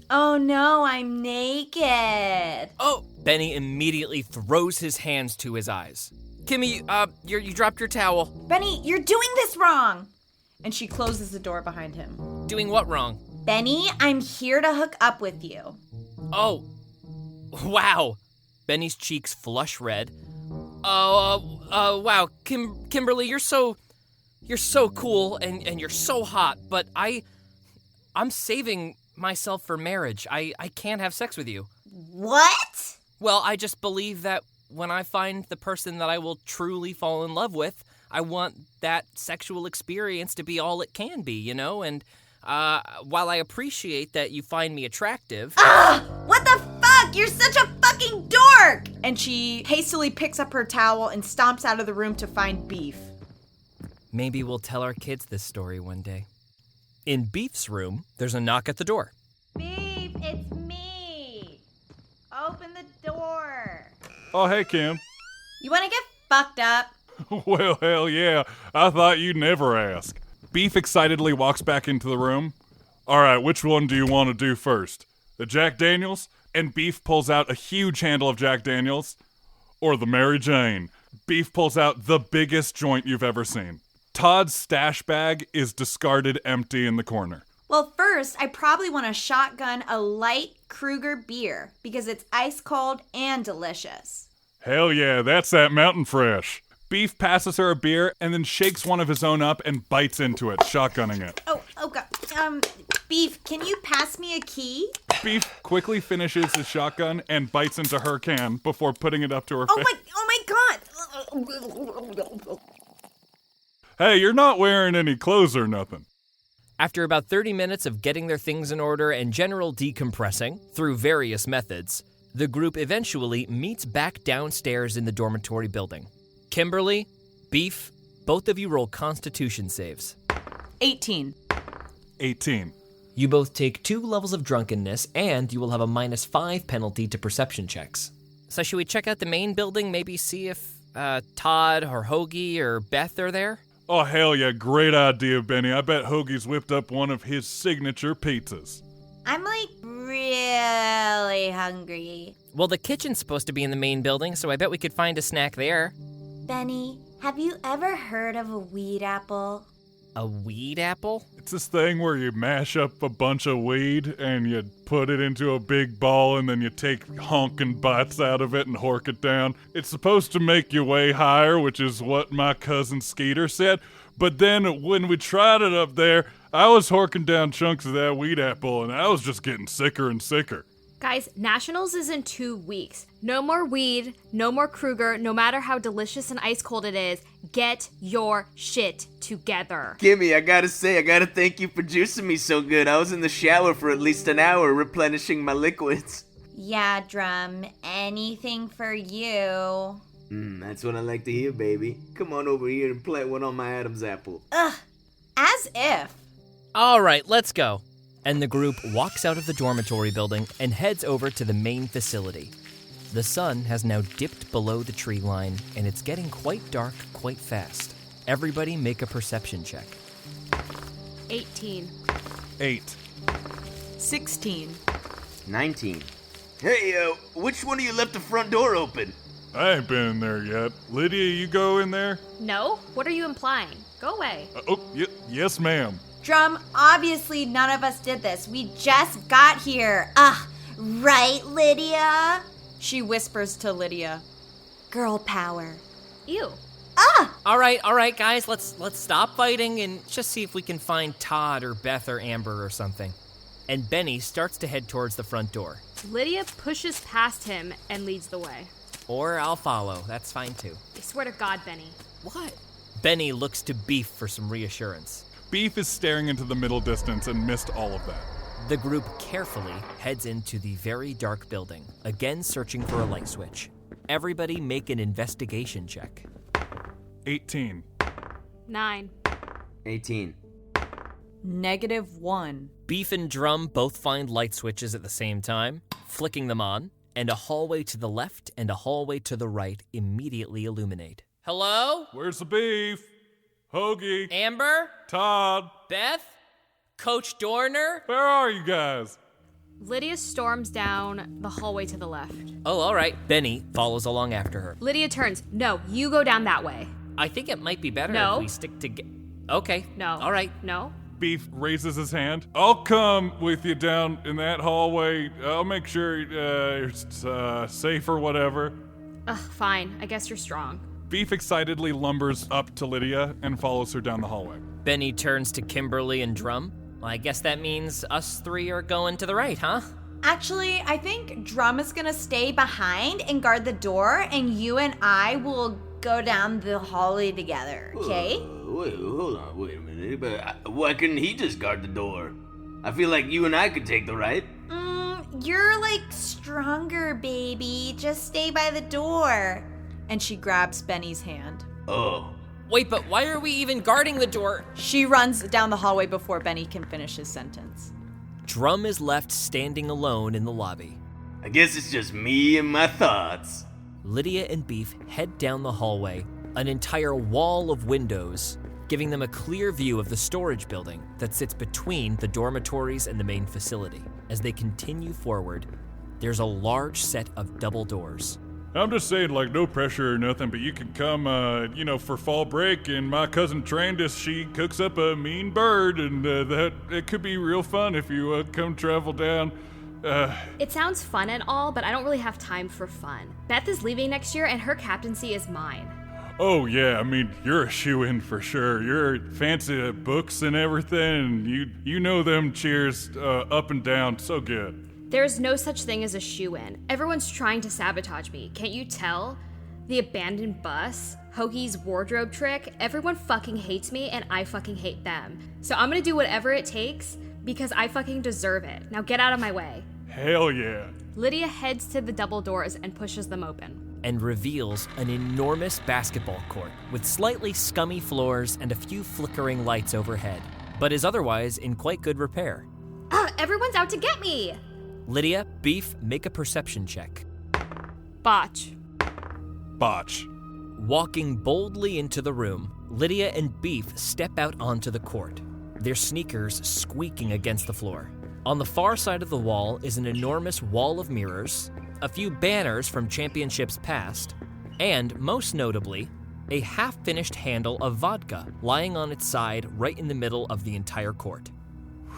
Oh no, I'm naked. Oh! Benny immediately throws his hands to his eyes. Kimmy, you dropped your towel. Benny, you're doing this wrong. And she closes the door behind him. Doing what wrong? Benny, I'm here to hook up with you. Oh. Wow. Benny's cheeks flush red. Wow. Kimberly, you're so cool and you're so hot, but I'm saving myself for marriage. I can't have sex with you. What? Well, I just believe that when I find the person that I will truly fall in love with, I want that sexual experience to be all it can be, you know? And while I appreciate that you find me attractive... What the fuck? You're such a fucking dork! And she hastily picks up her towel and stomps out of the room to find Beef. Maybe we'll tell our kids this story one day. In Beef's room, there's a knock at the door. Beef, it's me. Open the door. Oh, hey, Kim. You want to get fucked up? Well, hell yeah. I thought you'd never ask. Beef excitedly walks back into the room. All right, which one do you want to do first? The Jack Daniels? And Beef pulls out a huge handle of Jack Daniels. Or the Mary Jane? Beef pulls out the biggest joint you've ever seen. Todd's stash bag is discarded empty in the corner. Well, first, I probably want to shotgun a light Kruger beer because it's ice cold and delicious. Hell yeah, that's that Mountain Fresh. Beef passes her a beer and then shakes one of his own up and bites into it, shotgunning it. Oh God. Beef, can you pass me a key? Beef quickly finishes his shotgun and bites into her can before putting it up to her face. Oh my God. Hey, you're not wearing any clothes or nothing. After about 30 minutes of getting their things in order and general decompressing through various methods, the group eventually meets back downstairs in the dormitory building. Kimberly, Beef, both of you roll Constitution saves. 18. 18. You both take 2 levels of drunkenness, and you will have a -5 penalty to perception checks. So should we check out the main building, maybe see if Todd or Hoagie or Beth are there? Oh, hell yeah, great idea, Benny. I bet Hoagie's whipped up one of his signature pizzas. I'm really hungry. Well, the kitchen's supposed to be in the main building, so I bet we could find a snack there. Benny, have you ever heard of a weed apple? A weed apple? It's this thing where you mash up a bunch of weed and you put it into a big ball and then you take honking bites out of it and hork it down. It's supposed to make you way higher, which is what my cousin Skeeter said. But then when we tried it up there, I was horking down chunks of that weed apple and I was just getting sicker and sicker. Guys, Nationals is in 2 weeks. No more weed, no more Kruger, no matter how delicious and ice cold it is. Get your shit together. Kimmy, I gotta thank you for juicing me so good. I was in the shower for at least an hour replenishing my liquids. Yeah, Drum, anything for you. That's what I like to hear, baby. Come on over here and plant one on my Adam's apple. Ugh, as if. All right, let's go. And the group walks out of the dormitory building and heads over to the main facility. The sun has now dipped below the tree line, and it's getting quite dark quite fast. Everybody make a perception check. 18. 8. 16. 19. Hey, which one of you left the front door open? I ain't been in there yet. Lydia, you go in there? No? What are you implying? Go away. Yes, ma'am. Drum, obviously none of us did this. We just got here. Right, Lydia? She whispers to Lydia. Girl power. Ew. All right, guys, let's stop fighting and just see if we can find Todd or Beth or Amber or something. And Benny starts to head towards the front door. Lydia pushes past him and leads the way. Or I'll follow. That's fine too. I swear to God, Benny. What? Benny looks to Beef for some reassurance. Beef is staring into the middle distance and missed all of that. The group carefully heads into the very dark building, again searching for a light switch. Everybody make an investigation check. 18. 9. 18. -1. Beef and Drum both find light switches at the same time, flicking them on, and a hallway to the left and a hallway to the right immediately illuminate. Hello? Where's the beef? Hoagie. Amber? Todd. Beth? Coach Dorner? Where are you guys? Lydia storms down the hallway to the left. Oh, all right. Benny follows along after her. Lydia turns. No, you go down that way. I think it might be better No. if we stick together. Okay. No. All right. No. Beef raises his hand. I'll come with you down in that hallway. I'll make sure it's safe or whatever. Fine. I guess you're strong. Beef excitedly lumbers up to Lydia and follows her down the hallway. Benny turns to Kimberly and Drum. Well, I guess that means us three are going to the right, huh? Actually, I think Drum is gonna stay behind and guard the door, and you and I will go down the hallway together, okay? Hold on, wait a minute. But why couldn't he just guard the door? I feel like you and I could take the right. You're like stronger, baby. Just stay by the door. And she grabs Benny's hand. Oh. Wait, but why are we even guarding the door? She runs down the hallway before Benny can finish his sentence. Drum is left standing alone in the lobby. I guess it's just me and my thoughts. Lydia and Beef head down the hallway, an entire wall of windows, giving them a clear view of the storage building that sits between the dormitories and the main facility. As they continue forward, there's a large set of double doors. I'm just saying, like, no pressure or nothing, but you can come, for fall break, and my cousin Trandis, she cooks up a mean bird, and that it could be real fun if you come travel down. It sounds fun and all, but I don't really have time for fun. Beth is leaving next year, and her captaincy is mine. Oh, yeah, I mean, you're a shoo-in for sure. You're fancy at books and everything, and you know them cheers up and down so good. There's no such thing as a shoo-in. Everyone's trying to sabotage me. Can't you tell? The abandoned bus, Hoagie's wardrobe trick, everyone fucking hates me and I fucking hate them. So I'm gonna do whatever it takes because I fucking deserve it. Now get out of my way. Hell yeah. Lydia heads to the double doors and pushes them open. And reveals an enormous basketball court with slightly scummy floors and a few flickering lights overhead, but is otherwise in quite good repair. Everyone's out to get me! Lydia, Beef, make a perception check. Botch. Walking boldly into the room, Lydia and Beef step out onto the court, their sneakers squeaking against the floor. On the far side of the wall is an enormous wall of mirrors, a few banners from championships past, and, most notably, a half-finished handle of vodka lying on its side right in the middle of the entire court.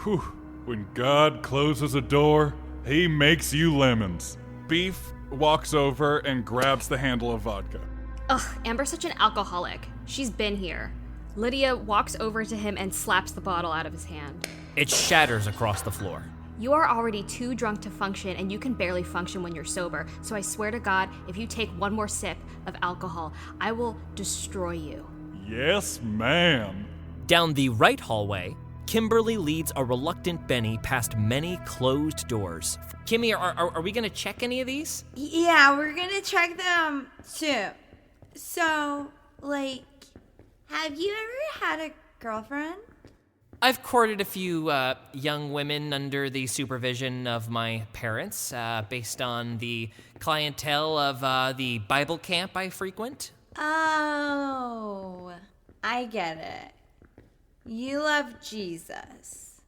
Whew. When God closes a door, he makes you lemons. Beef walks over and grabs the handle of vodka. Ugh, Amber's such an alcoholic. She's been here. Lydia walks over to him and slaps the bottle out of his hand. It shatters across the floor. You are already too drunk to function, and you can barely function when you're sober. So I swear to God, if you take one more sip of alcohol, I will destroy you. Yes, ma'am. Down the right hallway, Kimberly leads a reluctant Benny past many closed doors. Kimmy, are we gonna check any of these? Yeah, we're gonna check them too. So, have you ever had a girlfriend? I've courted a few young women under the supervision of my parents, based on the clientele of the Bible camp I frequent. Oh, I get it. You love Jesus.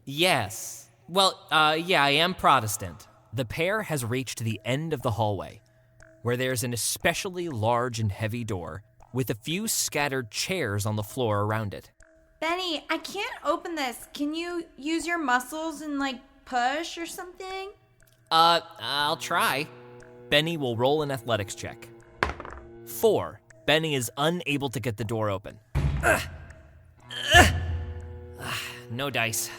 Yes. Well, yeah, I am Protestant. The pair has reached the end of the hallway, where there's an especially large and heavy door, with a few scattered chairs on the floor around it. Benny, I can't open this. Can you use your muscles and, push or something? I'll try. Benny will roll an athletics check. 4. Benny is unable to get the door open. No dice.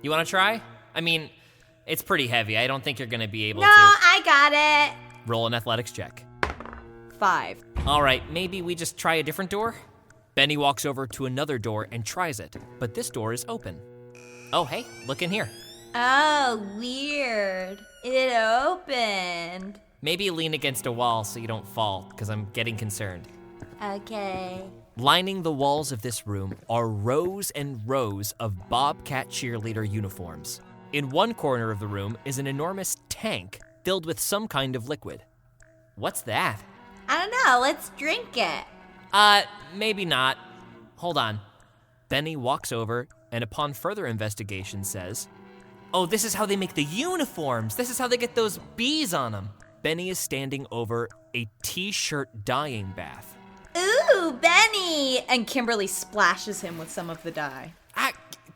You want to try? I mean, it's pretty heavy. I don't think you're going to be able to. No, I got it. Roll an athletics check. 5. All right, maybe we just try a different door? Benny walks over to another door and tries it, but this door is open. Oh, hey, look in here. Oh, weird. It opened. Maybe lean against a wall so you don't fall, because I'm getting concerned. Okay. Lining the walls of this room are rows and rows of Bobcat cheerleader uniforms. In one corner of the room is an enormous tank filled with some kind of liquid. What's that? I don't know. Let's drink it. Maybe not. Hold on. Benny walks over and upon further investigation says, "Oh, this is how they make the uniforms. This is how they get those bees on them." Benny is standing over a t-shirt dyeing bath. Ooh, Benny! And Kimberly splashes him with some of the dye.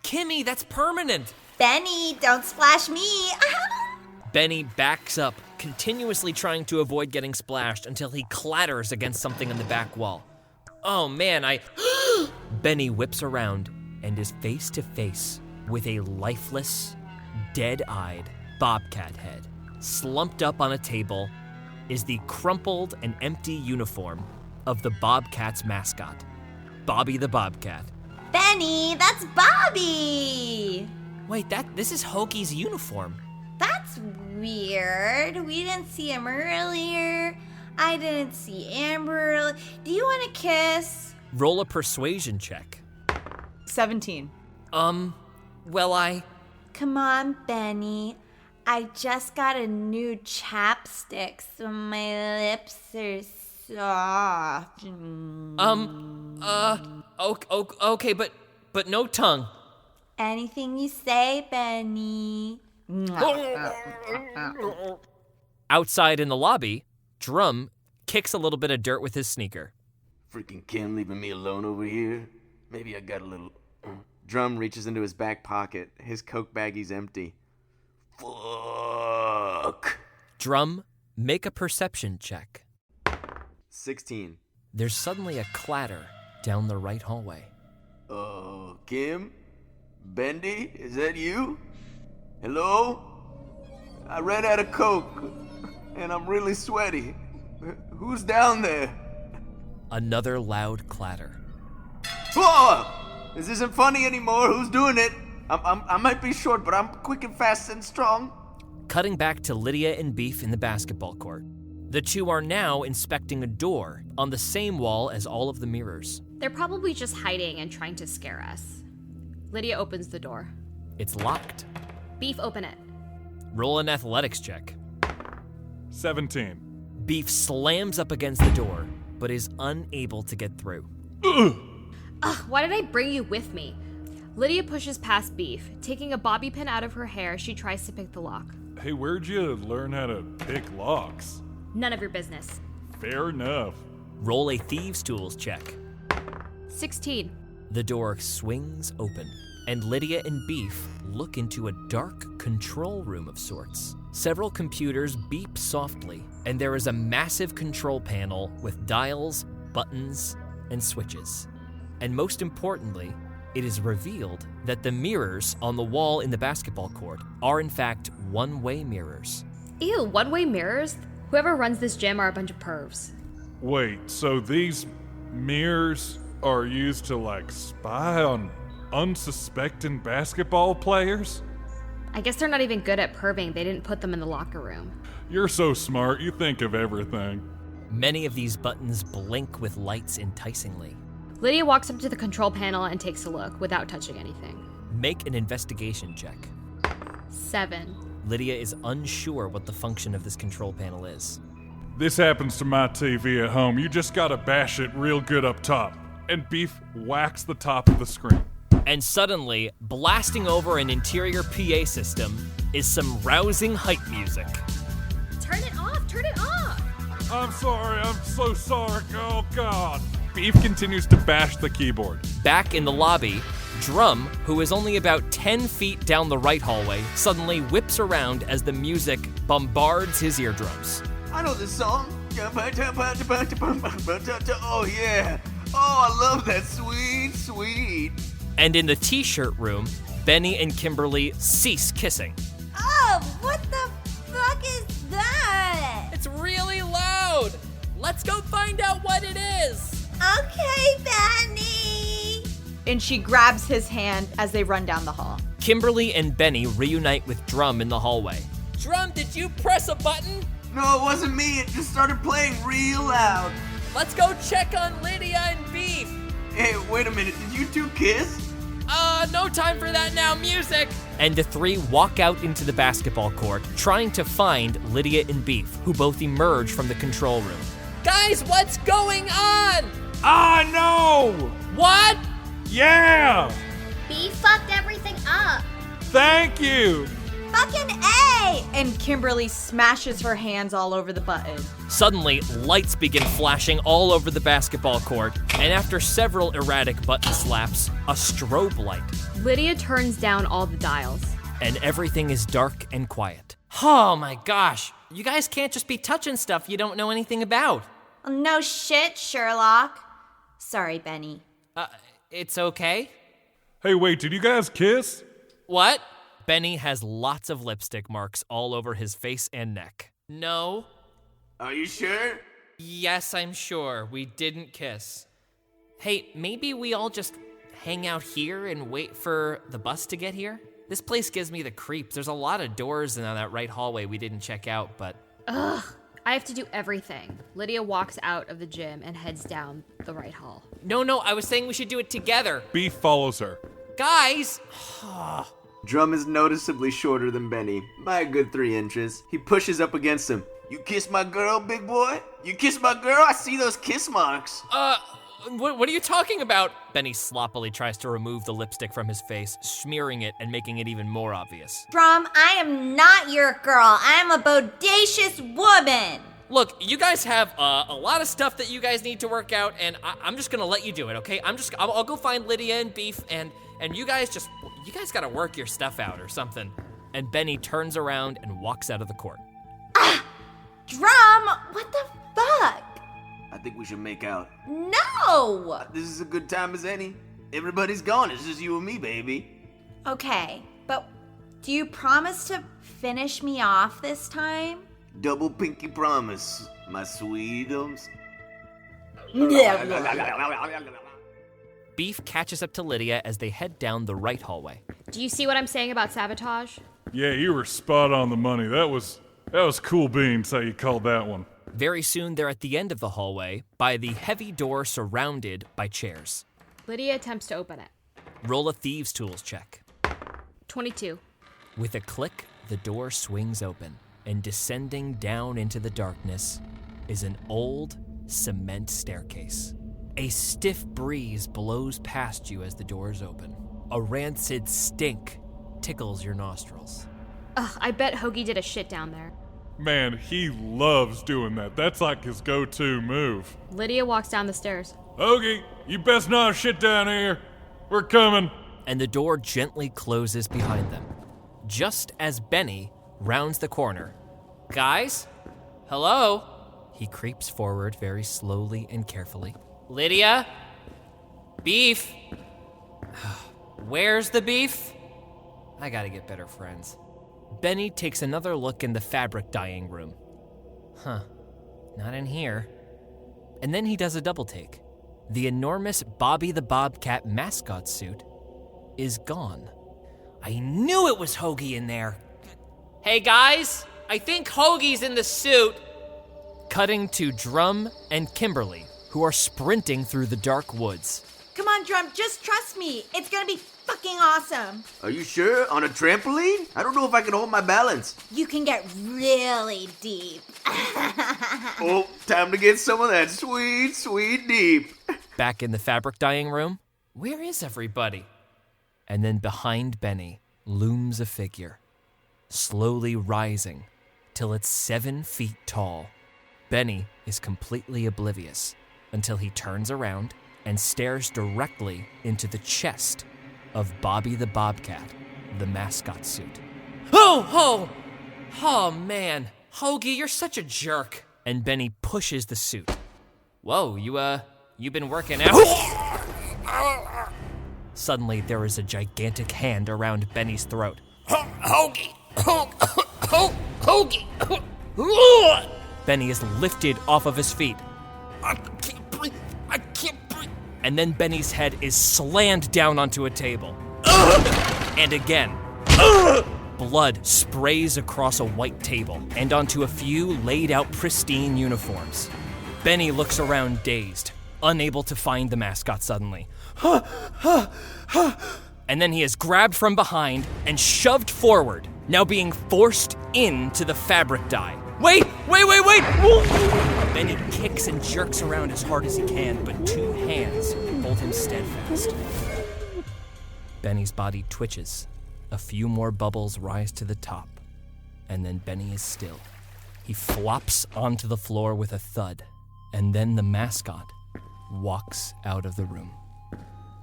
Kimmy, that's permanent. Benny, don't splash me. Benny backs up, continuously trying to avoid getting splashed until he clatters against something in the back wall. Oh man, Benny whips around and is face to face with a lifeless, dead-eyed bobcat head. Slumped up on a table is the crumpled and empty uniform of the Bobcat's mascot, Bobby the Bobcat. Benny, that's Bobby! Wait, this is Hoagie's uniform. That's weird. We didn't see him earlier. I didn't see Amber earlier. Do you want a kiss? Roll a persuasion check. 17. Well, Come on, Benny. I just got a new chapstick, so my lips are soft. Okay, but no tongue. Anything you say, Benny. Outside in the lobby, Drum kicks a little bit of dirt with his sneaker. Freaking Kim leaving me alone over here? Maybe I got a little... Drum reaches into his back pocket. His Coke baggie's empty. Fuck. Drum, make a perception check. 16. There's suddenly a clatter down the right hallway. Kim? Bendy? Is that you? Hello? I ran out of Coke, and I'm really sweaty. Who's down there? Another loud clatter. Whoa! This isn't funny anymore. Who's doing it? I might be short, but I'm quick and fast and strong. Cutting back to Lydia and Beef in the basketball court. The two are now inspecting a door on the same wall as all of the mirrors. They're probably just hiding and trying to scare us. Lydia opens the door. It's locked. Beef, open it. Roll an athletics check. 17. Beef slams up against the door, but is unable to get through. Ugh, why did I bring you with me? Lydia pushes past Beef. Taking a bobby pin out of her hair, she tries to pick the lock. Hey, where'd you learn how to pick locks? None of your business. Fair enough. Roll a thieves' tools check. 16. The door swings open, and Lydia and Beef look into a dark control room of sorts. Several computers beep softly, and there is a massive control panel with dials, buttons, and switches. And most importantly, it is revealed that the mirrors on the wall in the basketball court are in fact one-way mirrors. Ew, one-way mirrors? Whoever runs this gym are a bunch of pervs. Wait, so these mirrors are used to, spy on unsuspecting basketball players? I guess they're not even good at perving. They didn't put them in the locker room. You're so smart, you think of everything. Many of these buttons blink with lights enticingly. Lydia walks up to the control panel and takes a look without touching anything. Make an investigation check. 7. Lydia is unsure what the function of this control panel is. This happens to my TV at home. You just gotta bash it real good up top. And Beef whacks the top of the screen. And suddenly, blasting over an interior PA system is some rousing hype music. Turn it off! Turn it off! I'm sorry, I'm so sorry. Oh, God. Beef continues to bash the keyboard. Back in the lobby, Drum, who is only about 10 feet down the right hallway, suddenly whips around as the music bombards his eardrums. I know this song. Oh, yeah. Oh, I love that. Sweet, sweet. And in the t-shirt room, Benny and Kimberly cease kissing. Oh, what the fuck is that? It's really loud. Let's go find out what it is. Okay, Benny. And she grabs his hand as they run down the hall. Kimberly and Benny reunite with Drum in the hallway. Drum, did you press a button? No, it wasn't me. It just started playing real loud. Let's go check on Lydia and Beef. Hey, wait a minute. Did you two kiss? No time for that now. Music. And the three walk out into the basketball court, trying to find Lydia and Beef, who both emerge from the control room. Guys, what's going on? I know! What? Yeah! Beef fucked everything up. Thank you! Fucking A! And Kimberly smashes her hands all over the button. Suddenly, lights begin flashing all over the basketball court, and after several erratic button slaps, a strobe light. Lydia turns down all the dials. And everything is dark and quiet. Oh my gosh, you guys can't just be touching stuff you don't know anything about. No shit, Sherlock. Sorry, Benny. It's okay? Hey, wait, did you guys kiss? What? Benny has lots of lipstick marks all over his face and neck. No. Are you sure? Yes, I'm sure. We didn't kiss. Hey, maybe we all just hang out here and wait for the bus to get here? This place gives me the creeps. There's a lot of doors in that right hallway we didn't check out, but... Ugh, I have to do everything. Lydia walks out of the gym and heads down the right hall. No, I was saying we should do it together. Beef follows her. Guys! Drum is noticeably shorter than Benny, by a good 3 inches. He pushes up against him. You kiss my girl, big boy? You kiss my girl? I see those kiss marks. What are you talking about? Benny sloppily tries to remove the lipstick from his face, smearing it and making it even more obvious. Drum, I am not your girl. I am a bodacious woman. Look, you guys have a lot of stuff that you guys need to work out, and I'm just gonna let you do it, okay? I'll go find Lydia and Beef, and you guys gotta work your stuff out or something. And Benny turns around and walks out of the court. Drum, what the fuck? I think we should make out. No! This is a good time as any. Everybody's gone. It's just you and me, baby. Okay, but do you promise to finish me off this time? Double pinky promise, my sweetums. Beef catches up to Lydia as they head down the right hallway. Do you see what I'm saying about sabotage? Yeah, you were spot on the money. That was cool beans, how you called that one. Very soon, they're at the end of the hallway by the heavy door surrounded by chairs. Lydia attempts to open it. Roll a thieves' tools check. 22. With a click, the door swings open, and descending down into the darkness is an old cement staircase. A stiff breeze blows past you as the doors open. A rancid stink tickles your nostrils. Ugh, I bet Hoagie did a shit down there. Man, he loves doing that. That's like his go-to move. Lydia walks down the stairs. Hoagie, you best not shit down here. We're coming. And the door gently closes behind them. Just as Benny rounds the corner. Guys? Hello? He creeps forward very slowly and carefully. Lydia? Beef? Where's the beef? I gotta get better friends. Benny takes another look in the fabric dyeing room. Not in here. And then he does a double take. The enormous Bobby the Bobcat mascot suit is gone. I knew it was Hoagie in there. Hey guys, I think Hoagie's in the suit. Cutting to Drum and Kimberly, who are sprinting through the dark woods. Come on, Drum, just trust me. It's gonna be fucking awesome. Are you sure? On a trampoline? I don't know if I can hold my balance. You can get really deep. Oh, time to get some of that sweet, sweet deep. Back in the fabric dyeing room, where is everybody? And then behind Benny looms a figure, slowly rising till it's 7 feet tall. Benny is completely oblivious until he turns around and stares directly into the chest of Bobby the Bobcat, the mascot suit. Oh man, Hoagie, you're such a jerk. And Benny pushes the suit. Whoa, you've been working out? Suddenly, there is a gigantic hand around Benny's throat. Hoagie! Hoagie! Benny is lifted off of his feet. I can't breathe. And then Benny's head is slammed down onto a table. And again. Blood sprays across a white table and onto a few laid out pristine uniforms. Benny looks around dazed, unable to find the mascot suddenly. And then he is grabbed from behind and shoved forward, now being forced into the fabric dye. Wait! Benny kicks and jerks around as hard as he can, but 2 hands hold him steadfast. Benny's body twitches. A few more bubbles rise to the top, and then Benny is still. He flops onto the floor with a thud, and then the mascot walks out of the room.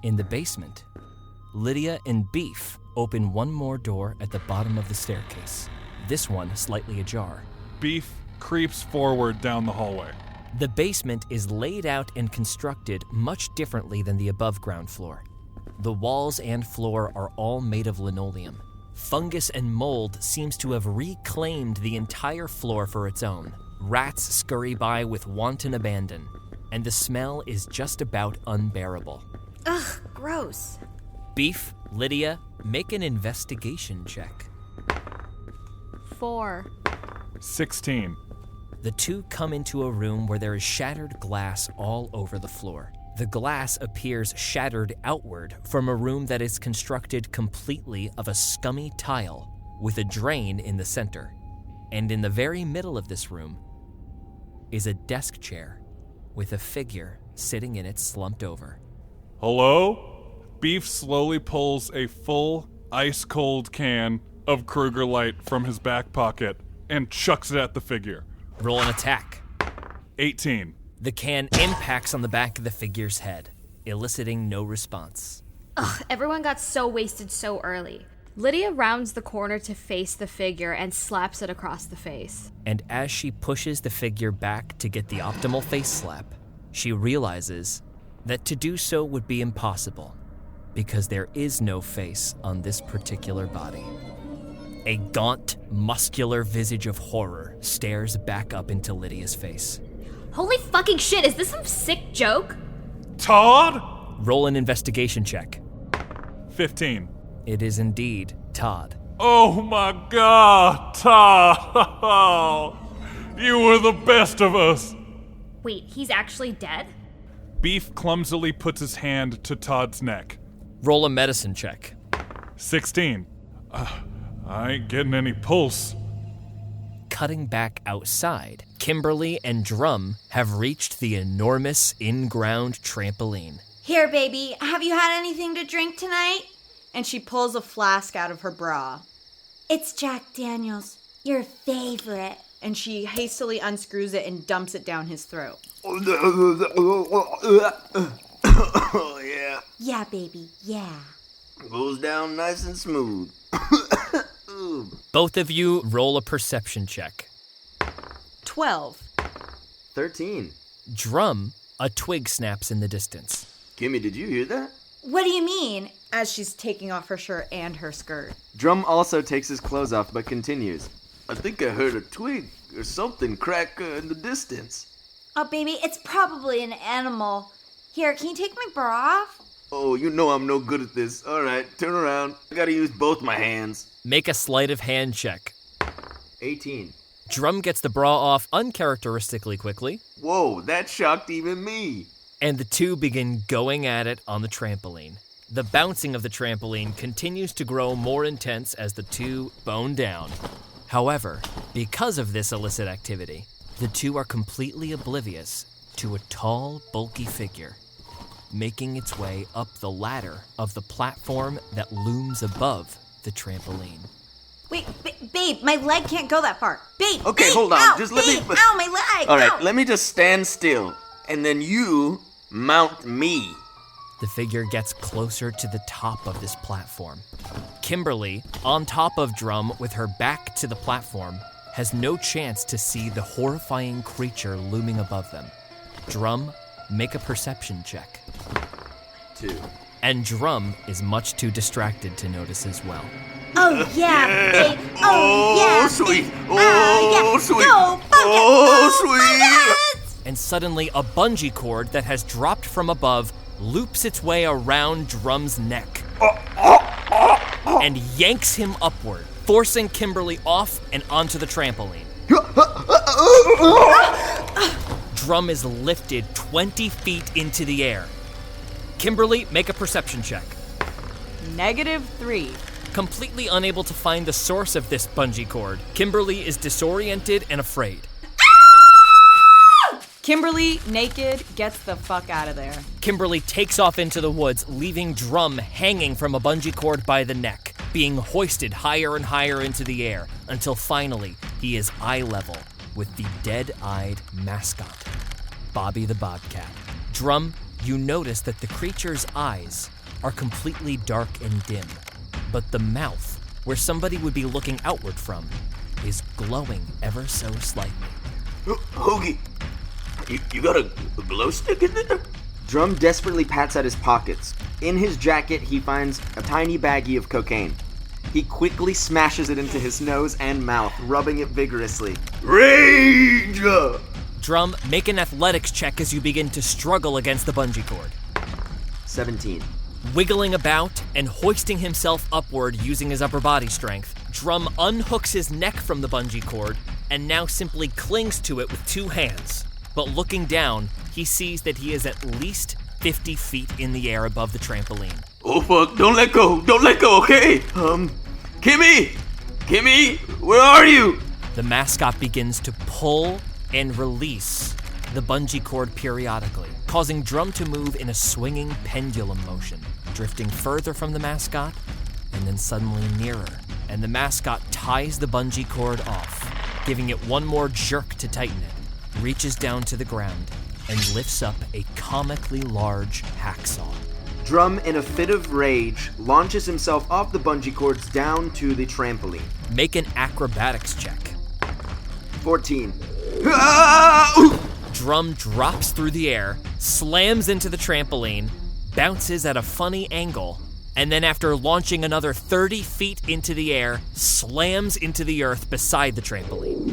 In the basement, Lydia and Beef open one more door at the bottom of the staircase, this one slightly ajar. Beef creeps forward down the hallway. The basement is laid out and constructed much differently than the above-ground floor. The walls and floor are all made of linoleum. Fungus and mold seems to have reclaimed the entire floor for its own. Rats scurry by with wanton abandon, and the smell is just about unbearable. Ugh, gross. Beef, Lydia, make an investigation check. 4. 16. The two come into a room where there is shattered glass all over the floor. The glass appears shattered outward from a room that is constructed completely of a scummy tile with a drain in the center. And in the very middle of this room is a desk chair with a figure sitting in it slumped over. Hello? Beef slowly pulls a full, ice-cold can of Kruger Light from his back pocket and chucks it at the figure. Roll an attack. 18. The can impacts on the back of the figure's head, eliciting no response. Ugh, everyone got so wasted so early. Lydia rounds the corner to face the figure and slaps it across the face. And as she pushes the figure back to get the optimal face slap, she realizes that to do so would be impossible because there is no face on this particular body. A gaunt, muscular visage of horror stares back up into Lydia's face. Holy fucking shit, is this some sick joke? Todd? Roll an investigation check. 15. It is indeed Todd. Oh my God, Todd! You were the best of us! Wait, he's actually dead? Beef clumsily puts his hand to Todd's neck. Roll a medicine check. 16. I ain't getting any pulse. Cutting back outside, Kimberly and Drum have reached the enormous in-ground trampoline. Here, baby, have you had anything to drink tonight? And she pulls a flask out of her bra. It's Jack Daniels, your favorite. And she hastily unscrews it and dumps it down his throat. Oh, yeah. Yeah, baby, yeah. Goes down nice and smooth. Both of you roll a perception check. 12. 13. Drum, a twig snaps in the distance. Kimmy, did you hear that? What do you mean? As she's taking off her shirt and her skirt. Drum also takes his clothes off but continues. I think I heard a twig or something crack in the distance. Oh, baby, it's probably an animal. Here, can you take my bra off? Oh, you know I'm no good at this. All right, turn around. I gotta use both my hands. Make a sleight of hand check. 18. Drum gets the bra off uncharacteristically quickly. Whoa, that shocked even me. And the two begin going at it on the trampoline. The bouncing of the trampoline continues to grow more intense as the two bone down. However, because of this illicit activity, the two are completely oblivious to a tall, bulky figure making its way up the ladder of the platform that looms above the trampoline. Wait, babe, my leg can't go that far. Babe, okay, babe, hold on. Ow, Just babe, let me. Ow, my leg. All right, ow. let me just stand still, and then you mount me. The figure gets closer to the top of this platform. Kimberly, on top of Drum with her back to the platform, has no chance to see the horrifying creature looming above them. Drum, make a perception check. 2. And Drum is much too distracted to notice as well. Oh, yeah, babe. Oh, yeah. Sweet. Babe. Oh, yeah. sweet. Go, Oh, sweet. And suddenly, a bungee cord that has dropped from above loops its way around Drum's neck and yanks him upward, forcing Kimberly off and onto the trampoline. Drum is lifted 20 feet into the air. Kimberly, make a perception check. -3. Completely unable to find the source of this bungee cord, Kimberly is disoriented and afraid. Kimberly, naked, gets the fuck out of there. Kimberly takes off into the woods, leaving Drum hanging from a bungee cord by the neck, being hoisted higher and higher into the air, until finally he is eye level with the dead-eyed mascot, Bobby the Bobcat. Drum, you notice that the creature's eyes are completely dark and dim, but the mouth, where somebody would be looking outward from, is glowing ever so slightly. Hoagie, you got a glow stick in there? Drum desperately pats at his pockets, In his jacket, he finds a tiny baggie of cocaine. He quickly smashes it into his nose and mouth, rubbing it vigorously. Rage! Drum, make an athletics check as you begin to struggle against the bungee cord. 17. Wiggling about and hoisting himself upward using his upper body strength, Drum unhooks his neck from the bungee cord and now simply clings to it with two hands. But looking down, he sees that he is at least 50 feet in the air above the trampoline. Oh fuck, don't let go, okay? Kimmy, where are you? The mascot begins to pull and release the bungee cord periodically, causing Drum to move in a swinging pendulum motion, drifting further from the mascot and then suddenly nearer. And the mascot ties the bungee cord off, giving it one more jerk to tighten it, reaches down to the ground, and lifts up a comically large hacksaw. Drum, in a fit of rage, launches himself off the bungee cords down to the trampoline. Make an acrobatics check. 14. Drum drops through the air, slams into the trampoline, bounces at a funny angle, and then after launching another 30 feet into the air, slams into the earth beside the trampoline.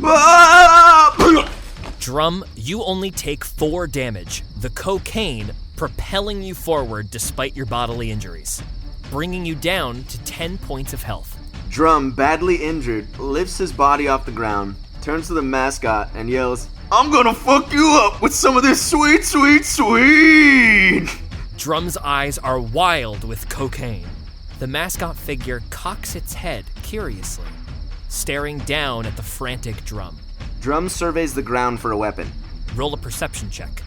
Drum, you only take 4 damage, the cocaine propelling you forward despite your bodily injuries, bringing you down to 10 points of health. Drum, badly injured, lifts his body off the ground, turns to the mascot, and yells, "I'm gonna fuck you up with some of this sweet, sweet, sweet!" Drum's eyes are wild with cocaine. The mascot figure cocks its head curiously, staring down at the frantic Drum. Drum surveys the ground for a weapon. Roll a perception check.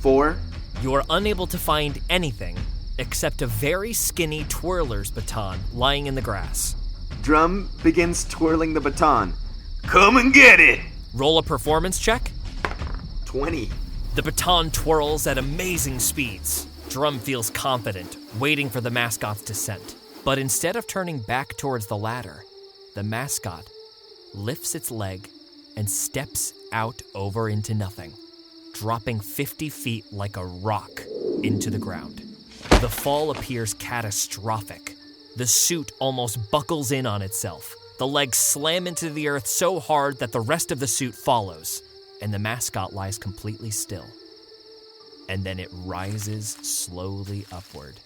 4. You are unable to find anything except a very skinny twirler's baton lying in the grass. Drum begins twirling the baton. "Come and get it!" Roll a performance check. 20. The baton twirls at amazing speeds. Drum feels confident, waiting for the mascot's descent. But instead of turning back towards the ladder, the mascot lifts its leg and steps out over into nothing, dropping 50 feet like a rock into the ground. The fall appears catastrophic. The suit almost buckles in on itself. The legs slam into the earth so hard that the rest of the suit follows, and the mascot lies completely still. And then it rises slowly upward,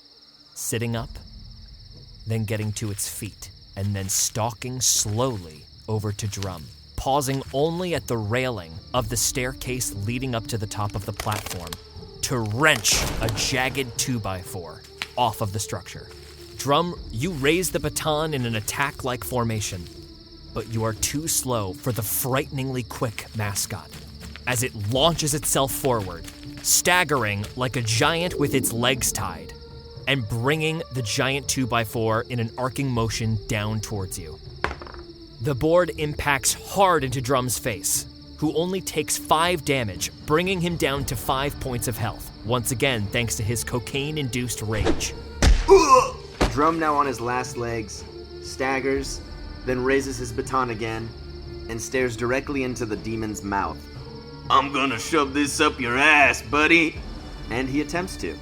sitting up, then getting to its feet, and then stalking slowly over to Drum, pausing only at the railing of the staircase leading up to the top of the platform to wrench a jagged 2x4 off of the structure. Drum, you raise the baton in an attack-like formation, but you are too slow for the frighteningly quick mascot as it launches itself forward, staggering like a giant with its legs tied, and bringing the giant 2x4 in an arcing motion down towards you. The board impacts hard into Drum's face, who only takes 5 damage, bringing him down to 5 points of health, once again thanks to his cocaine-induced rage. Drum, now on his last legs, staggers, then raises his baton again, and stares directly into the demon's mouth. "I'm gonna shove this up your ass, buddy!" And he attempts to.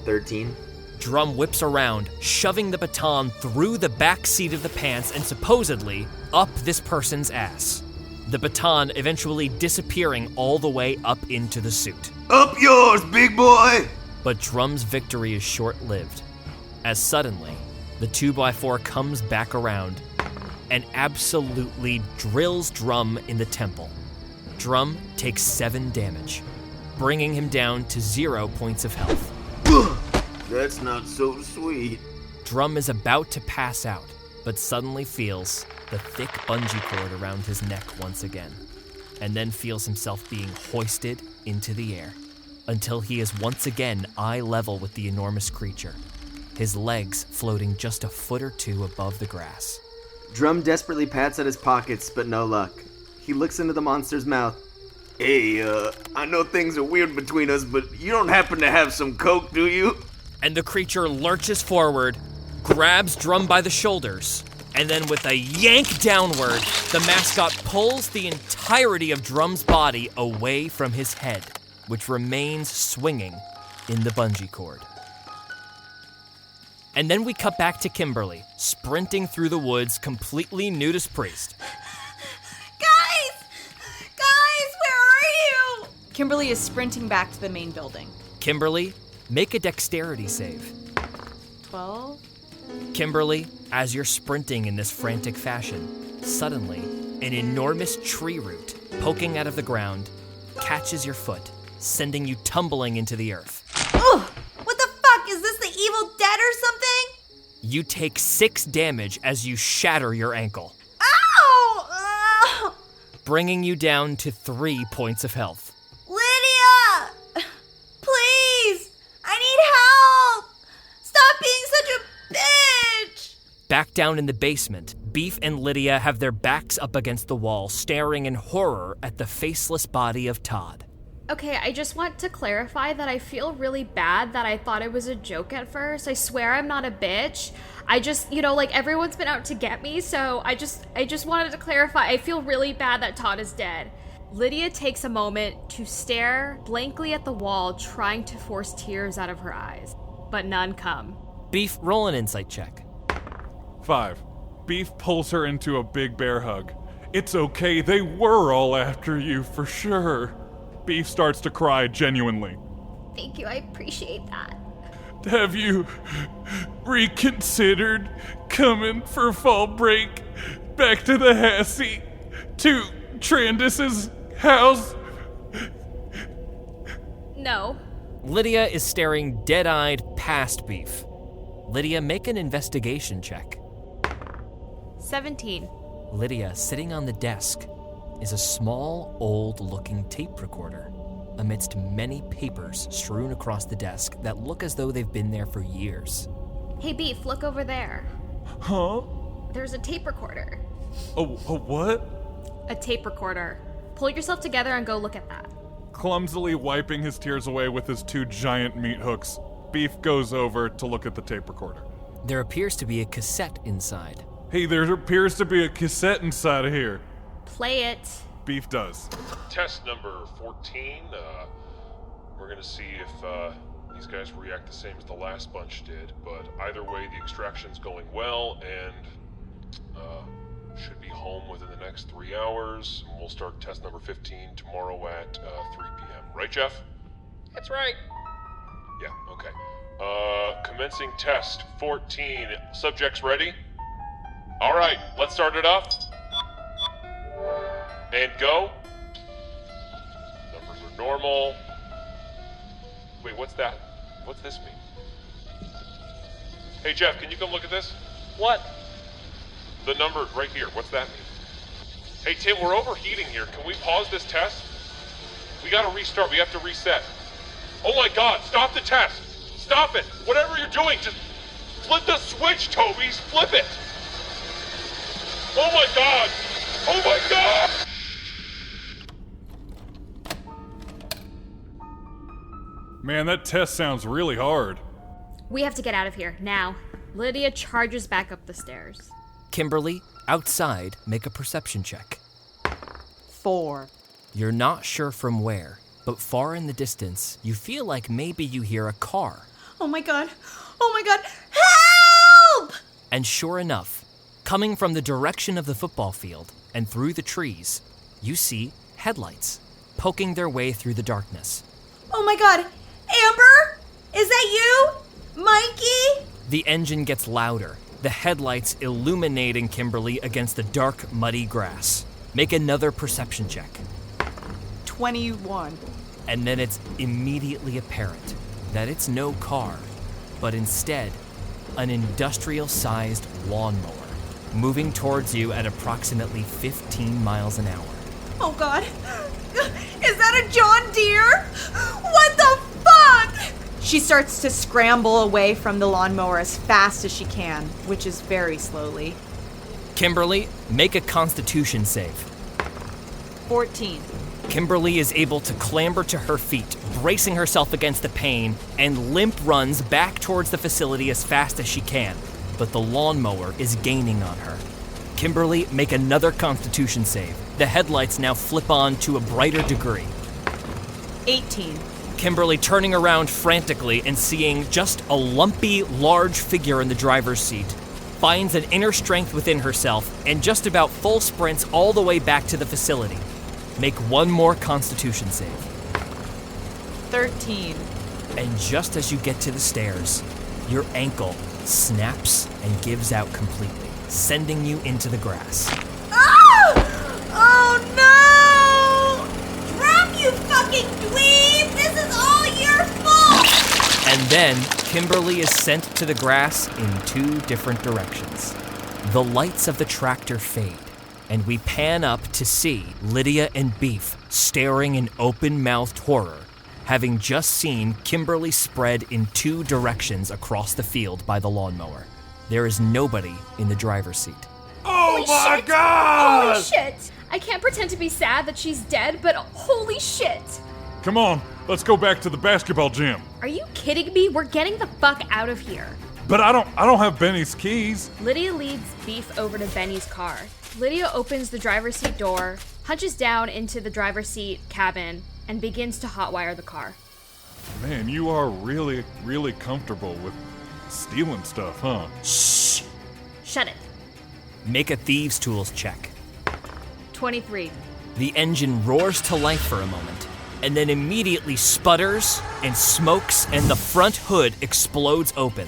13. Drum whips around, shoving the baton through the back seat of the pants and supposedly up this person's ass. The baton eventually disappearing all the way up into the suit. "Up yours, big boy!" But Drum's victory is short-lived, as suddenly, the 2x4 comes back around and absolutely drills Drum in the temple. Drum takes 7 damage, bringing him down to 0 points of health. That's not so sweet. Drum is about to pass out, but suddenly feels the thick bungee cord around his neck once again, and then feels himself being hoisted into the air until he is once again eye level with the enormous creature, his legs floating just a foot or 2 above the grass. Drum desperately pats at his pockets, but no luck. He looks into the monster's mouth. "Hey, I know things are weird between us, but you don't happen to have some coke, do you?" And the creature lurches forward, grabs Drum by the shoulders, and then with a yank downward, the mascot pulls the entirety of Drum's body away from his head, which remains swinging in the bungee cord. And then we cut back to Kimberly, sprinting through the woods, completely nude as priest. Guys! Guys, where are you? Kimberly is sprinting back to the main building. Kimberly, make a dexterity save. 12. Kimberly, as you're sprinting in this frantic fashion, suddenly, an enormous tree root poking out of the ground catches your foot, sending you tumbling into the earth. Ugh! What the fuck? Is this the Evil Dead or something? You take 6 damage as you shatter your ankle, Ow! bringing you down to 3 points of health. Lydia! Please! I need help! Stop being such a bitch! Back down in the basement, Beef and Lydia have their backs up against the wall, staring in horror at the faceless body of Todd. Okay, I just want to clarify that I feel really bad that I thought it was a joke at first. I swear I'm not a bitch. I just, everyone's been out to get me, so I just wanted to clarify. I feel really bad that Todd is dead. Lydia takes a moment to stare blankly at the wall, trying to force tears out of her eyes, but none come. Beef, roll an insight check. 5. Beef pulls her into a big bear hug. It's okay, they were all after you, for sure. Beef starts to cry genuinely. Thank you, I appreciate that. Have you reconsidered coming for fall break back to the Hassie, to Trandis's house? No. Lydia is staring dead-eyed past Beef. Lydia, make an investigation check. 17. Lydia, sitting on the desk, is a small, old-looking tape recorder amidst many papers strewn across the desk that look as though they've been there for years. Hey, Beef, look over there. Huh? There's a tape recorder. A what? A tape recorder. Pull yourself together and go look at that. Clumsily wiping his tears away with his 2 giant meat hooks, Beef goes over to look at the tape recorder. There appears to be a cassette inside. Hey, there appears to be a cassette inside of here. Play it. Beef does. Test number 14. We're gonna see if these guys react the same as the last bunch did, but either way, the extraction's going well, and should be home within the next 3 hours. We'll start test number 15 tomorrow at 3 p.m. Right, Jeff? That's right. Yeah, okay. Commencing test 14. Subjects ready? All right, let's start it up. And go. Numbers are normal. Wait, what's that? What's this mean? Hey, Jeff, can you come look at this? What? The number right here, what's that mean? Hey, Tim, we're overheating here. Can we pause this test? We gotta restart. We have to reset. Oh my God, stop the test. Stop it. Whatever you're doing, just flip the switch, Toby. Flip it. Oh my God. Oh my God. Man, that test sounds really hard. We have to get out of here, now. Lydia charges back up the stairs. Kimberly, outside, make a perception check. 4. You're not sure from where, but far in the distance, you feel like maybe you hear a car. Oh my God. Oh my God. Help! And sure enough, coming from the direction of the football field and through the trees, you see headlights poking their way through the darkness. Oh my God. Amber? Is that you? Mikey? The engine gets louder, the headlights illuminating Kimberly against the dark, muddy grass. Make another perception check. 21. And then it's immediately apparent that it's no car, but instead, an industrial-sized lawnmower moving towards you at approximately 15 miles an hour. Oh God. Is that a John Deere? What the fuck? She starts to scramble away from the lawnmower as fast as she can, which is very slowly. Kimberly, make a constitution save. 14. Kimberly is able to clamber to her feet, bracing herself against the pain, and limp runs back towards the facility as fast as she can. But the lawnmower is gaining on her. Kimberly, make another constitution save. The headlights now flip on to a brighter degree. 18. Kimberly turning around frantically and seeing just a lumpy, large figure in the driver's seat, finds an inner strength within herself and just about full sprints all the way back to the facility. Make one more Constitution save. 13. And just as you get to the stairs, your ankle snaps and gives out completely, sending you into the grass. Oh! Oh no! Drop, you fucking dweeb! This is all your fault! And then, Kimberly is sent to the grass in 2 different directions. The lights of the tractor fade, and we pan up to see Lydia and Beef staring in open-mouthed horror, having just seen Kimberly spread in 2 directions across the field by the lawnmower. There is nobody in the driver's seat. Oh my God! Holy shit! I can't pretend to be sad that she's dead, but holy shit! Come on, let's go back to the basketball gym. Are you kidding me? We're getting the fuck out of here. But I don't have Benny's keys. Lydia leads Beef over to Benny's car. Lydia opens the driver's seat door, hunches down into the driver's seat cabin, and begins to hotwire the car. Man, you are really, really comfortable with stealing stuff, huh? Shh! Shut it. Make a thieves' tools check. 23. The engine roars to life for a moment, and then immediately sputters and smokes, and the front hood explodes open.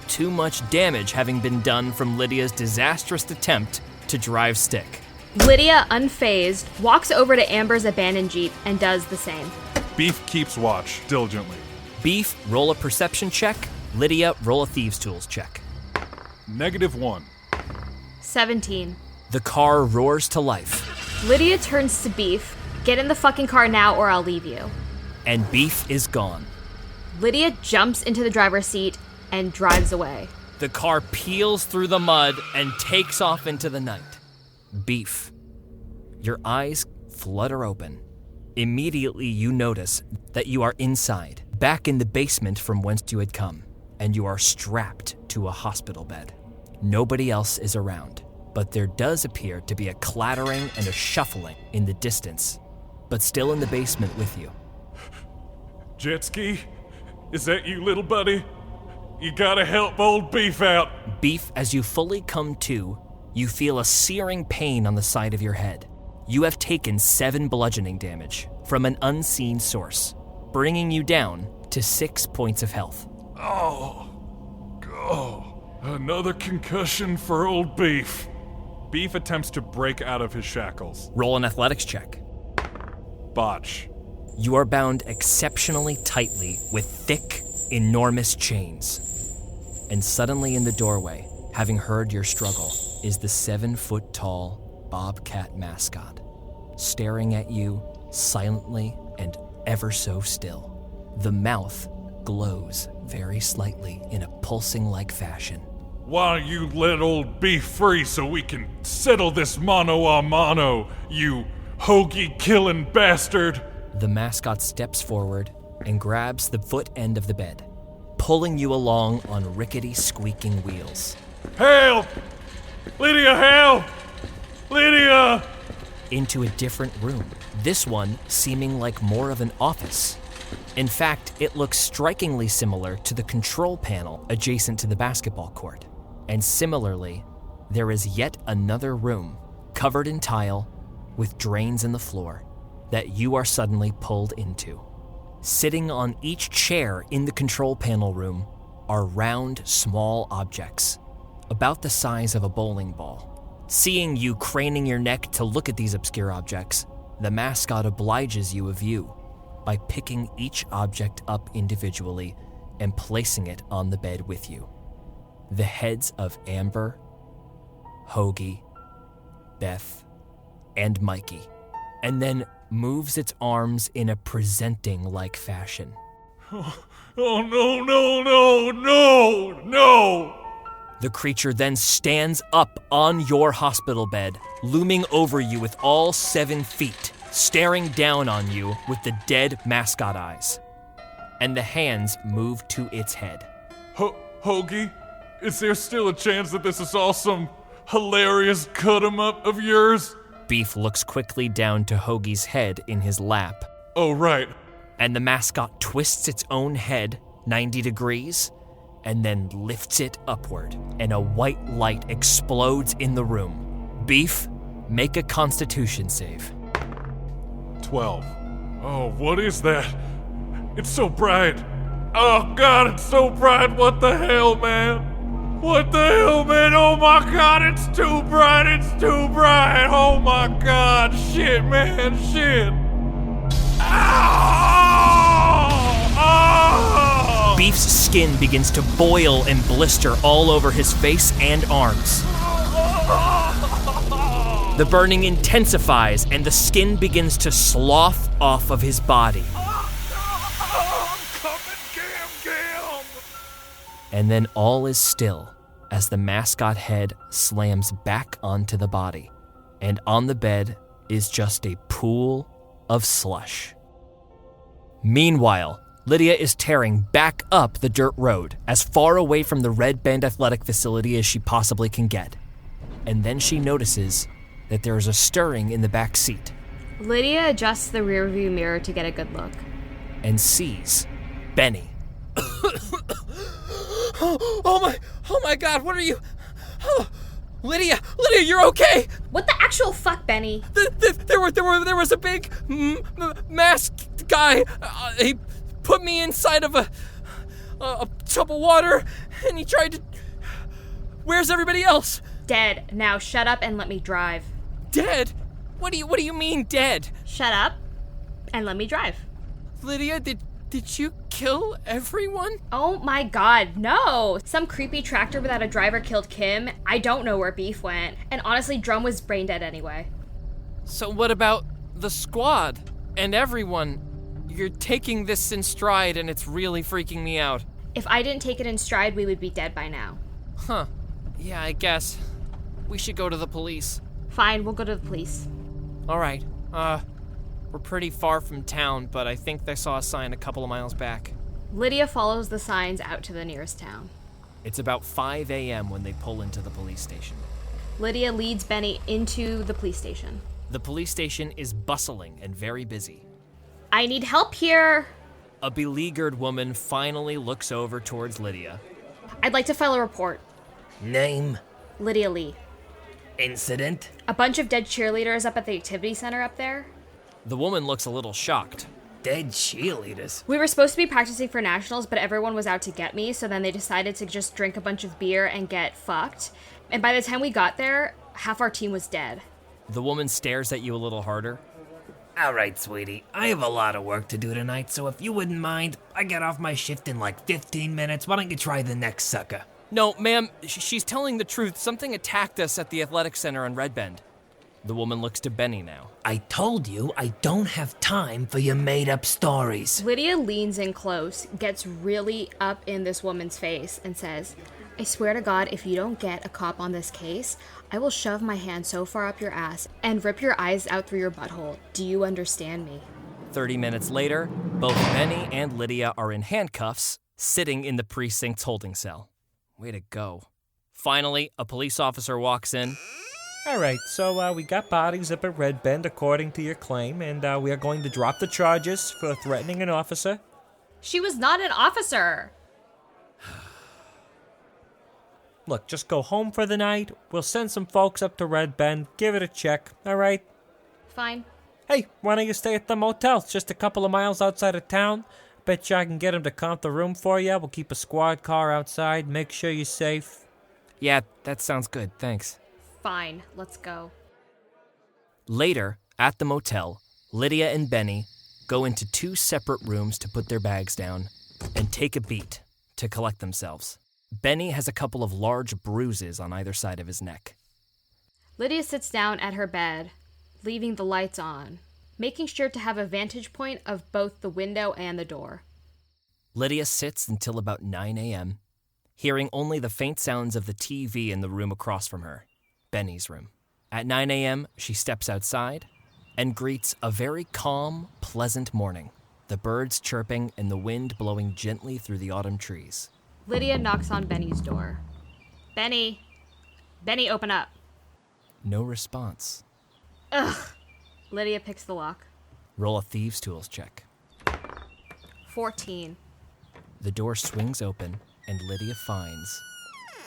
Too much damage having been done from Lydia's disastrous attempt to drive stick. Lydia, unfazed, walks over to Amber's abandoned Jeep and does the same. Beef keeps watch diligently. Beef, roll a perception check. Lydia, roll a thieves' tools check. -1. 17. The car roars to life. Lydia turns to Beef. Get in the fucking car now or I'll leave you. And Beef is gone. Lydia jumps into the driver's seat and drives away. The car peels through the mud and takes off into the night. Beef. Your eyes flutter open. Immediately you notice that you are inside, back in the basement from whence you had come, and you are strapped to a hospital bed. Nobody else is around, but there does appear to be a clattering and a shuffling in the distance, but still in the basement with you. Jet ski? Is that you, little buddy? You gotta help old Beef out. Beef, as you fully come to, you feel a searing pain on the side of your head. You have taken 7 bludgeoning damage from an unseen source, bringing you down to 6 points of health. Oh, another concussion for old Beef. Beef attempts to break out of his shackles. Roll an athletics check. Botch. You are bound exceptionally tightly with thick, enormous chains. And suddenly in the doorway, having heard your struggle, is the 7-foot-tall bobcat mascot, staring at you silently and ever so still. The mouth glows very slightly in a pulsing-like fashion. Why don't you let old Beef free so we can settle this mano-a-mano, you hoagie-killing bastard? The mascot steps forward and grabs the foot end of the bed, pulling you along on rickety, squeaking wheels. Help! Lydia, help! Lydia! Into a different room, this one seeming like more of an office. In fact, it looks strikingly similar to the control panel adjacent to the basketball court. And similarly, there is yet another room covered in tile with drains in the floor that you are suddenly pulled into. Sitting on each chair in the control panel room are round, small objects, about the size of a bowling ball. Seeing you craning your neck to look at these obscure objects, the mascot obliges you a view by picking each object up individually and placing it on the bed with you. The heads of Amber, Hoagie, Beth, and Mikey, and then moves its arms in a presenting-like fashion. Oh, no! The creature then stands up on your hospital bed, looming over you with all 7 feet, staring down on you with the dead mascot eyes. And the hands move to its head. Hoagie, is there still a chance that this is all some hilarious cut-em-up of yours? Beef looks quickly down to Hoagie's head in his lap. Oh, right. and the mascot twists its own head 90 degrees and then lifts it upward, and a white light explodes in the room. Beef, make a Constitution save. 12. Oh, what is that? It's so bright. Oh, God, it's so bright. What the hell, man? What the hell, man? Oh, my God, it's too bright. It's too bright. Oh, my God. Shit, man. Shit. Oh! Beef's skin begins to boil and blister all over his face and arms. The burning intensifies and the skin begins to slough off of his body. And then all is still as the mascot head slams back onto the body, and on the bed is just a pool of slush. Meanwhile, Lydia is tearing back up the dirt road, as far away from the Red Band Athletic Facility as she possibly can get. And then she notices that there is a stirring in the back seat. Lydia adjusts the rearview mirror to get a good look. And sees Benny. Oh my God, what are you? Oh, Lydia, you're okay? What the actual fuck, Benny? There was a big masked guy. He put me inside of a tub of water, and he tried to... Where's everybody else? Dead. Now shut up and let me drive. Dead? What do you mean dead? Shut up and let me drive. Lydia, did you kill everyone? Oh my God, no! Some creepy tractor without a driver killed Kim. I don't know where Beef went. And honestly, Drum was brain dead anyway. So what about the squad and everyone? You're taking this in stride and it's really freaking me out. If I didn't take it in stride, we would be dead by now. Huh. Yeah, I guess. We should go to the police. Fine, we'll go to the police. All right. We're pretty far from town, but I think they saw a sign a couple of miles back. Lydia follows the signs out to the nearest town. It's about 5 a.m. when they pull into the police station. Lydia leads Benny into the police station. The police station is bustling and very busy. I need help here. A beleaguered woman finally looks over towards Lydia. I'd like to file a report. Name? Lydia Lee. Incident? A bunch of dead cheerleaders up at the activity center up there. The woman looks a little shocked. Dead cheerleaders? We were supposed to be practicing for nationals, but everyone was out to get me, so then they decided to just drink a bunch of beer and get fucked. And by the time we got there, half our team was dead. The woman stares at you a little harder. All right, sweetie. I have a lot of work to do tonight, so if you wouldn't mind, I get off my shift in like 15 minutes. Why don't you try the next sucker? No, ma'am, she's telling the truth. Something attacked us at the athletic center in Red Bend. The woman looks to Benny now. I told you I don't have time for your made-up stories. Lydia leans in close, gets really up in this woman's face, and says, I swear to God, if you don't get a cop on this case, I will shove my hand so far up your ass and rip your eyes out through your butthole. Do you understand me? 30 minutes later, both Benny and Lydia are in handcuffs, sitting in the precinct's holding cell. Way to go. Finally, a police officer walks in. All right, so we got bodies up at Red Bend according to your claim, and we are going to drop the charges for threatening an officer. She was not an officer. Look, just go home for the night. We'll send some folks up to Red Bend, give it a check, all right? Fine. Hey, why don't you stay at the motel? It's just a couple of miles outside of town. Bet you I can get him to comp the room for you. We'll keep a squad car outside, make sure you're safe. Yeah, that sounds good, thanks. Fine, let's go. Later, at the motel, Lydia and Benny go into 2 separate rooms to put their bags down and take a beat to collect themselves. Benny has a couple of large bruises on either side of his neck. Lydia sits down at her bed, leaving the lights on, making sure to have a vantage point of both the window and the door. Lydia sits until about 9 a.m., hearing only the faint sounds of the TV in the room across from her, Benny's room. At 9 a.m., she steps outside and greets a very calm, pleasant morning, the birds chirping and the wind blowing gently through the autumn trees. Lydia knocks on Benny's door. Benny! Benny, open up. No response. Ugh! Lydia picks the lock. Roll a thieves' tools check. 14. The door swings open, and Lydia finds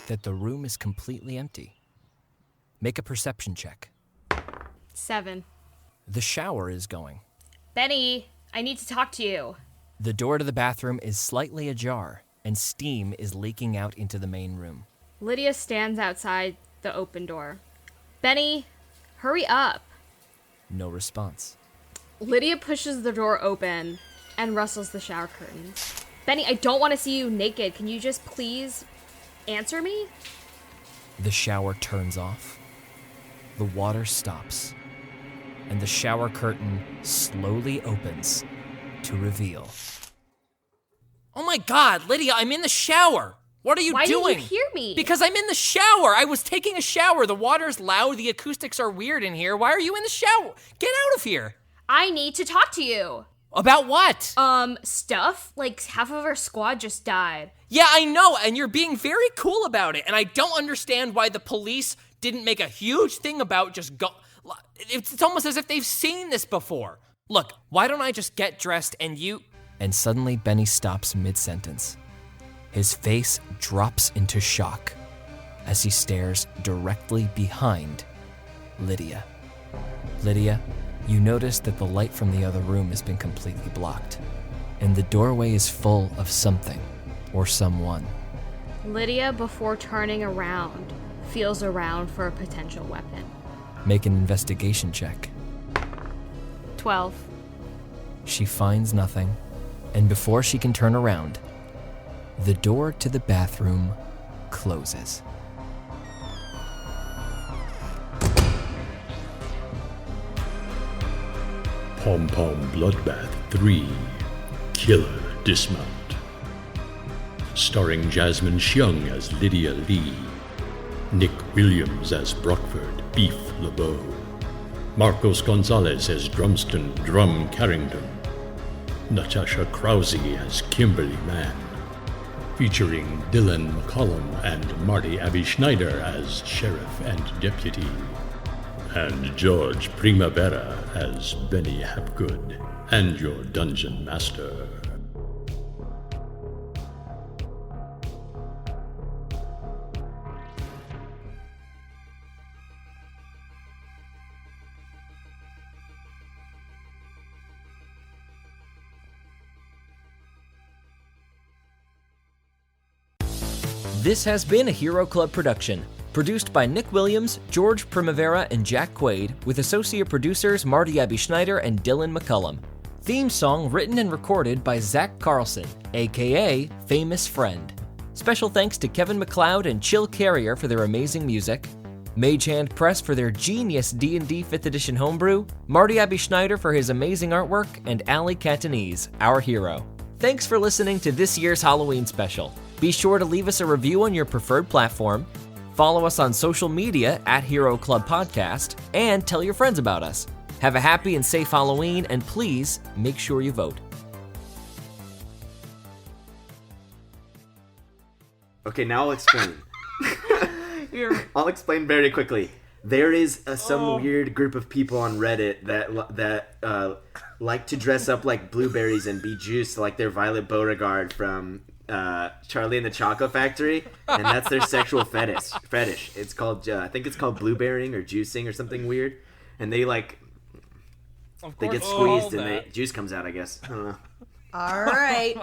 that the room is completely empty. Make a perception check. 7. The shower is going. Benny, I need to talk to you. The door to the bathroom is slightly ajar, and steam is leaking out into the main room. Lydia stands outside the open door. Benny, hurry up. No response. Lydia pushes the door open and rustles the shower curtains. Benny, I don't want to see you naked. Can you just please answer me? The shower turns off. The water stops. And the shower curtain slowly opens to reveal. Oh my God, Lydia, I'm in the shower. What are you Why doing? Why didn't you hear me? Because I'm in the shower. I was taking a shower. The water's loud. The acoustics are weird in here. Why are you in the shower? Get out of here. I need to talk to you. About what? Stuff. Like, half of our squad just died. Yeah, I know, and you're being very cool about it, and I don't understand why the police didn't make a huge thing about just go... It's almost as if they've seen this before. Look, why don't I just get dressed and you... And suddenly Benny stops mid-sentence. His face drops into shock as he stares directly behind Lydia. Lydia, you notice that the light from the other room has been completely blocked, and the doorway is full of something or someone. Lydia, before turning around, feels around for a potential weapon. Make an investigation check. 12. She finds nothing, and before she can turn around, the door to the bathroom closes. Pom Pom Bloodbath 3 Killer Dismount. Starring Jasmine Chiong as Lydia Lee, Nick Williams as Brockford, Beef Labeaux, Marcos Gonzalez as Drumston, Drum Carrington, Natasha Krause as Kimberly Mann, featuring Dylan McCollum and Marty Abbe-Schneider as Sheriff and Deputy, and George Primavera as Benny Hapgood and your Dungeon Master. This has been a Hero Club production, produced by Nick Williams, George Primavera, and Jack Quaid, with associate producers Marty Abbe-Schneider and Dylan McCollum. Theme song written and recorded by Zach Carlson, aka Famous Friend. Special thanks to Kevin MacLeod and Chill Carrier for their amazing music, Mage Hand Press for their genius D&D 5th edition homebrew, Marty Abbe-Schneider for his amazing artwork, and Ali Catanese, our hero. Thanks for listening to this year's Halloween special. Be sure to leave us a review on your preferred platform, follow us on social media at Hero Club Podcast, and tell your friends about us. Have a happy and safe Halloween, and please make sure you vote. Okay, now I'll explain. I'll explain very quickly. There is some weird group of people on Reddit that like to dress up like blueberries and be juiced like they're Violet Beauregard from Charlie and the Chocolate Factory, and that's their sexual fetish. It's called I think it's called blueberrying or juicing or something weird, and they they get squeezed and juice comes out, I guess. I don't know. All right.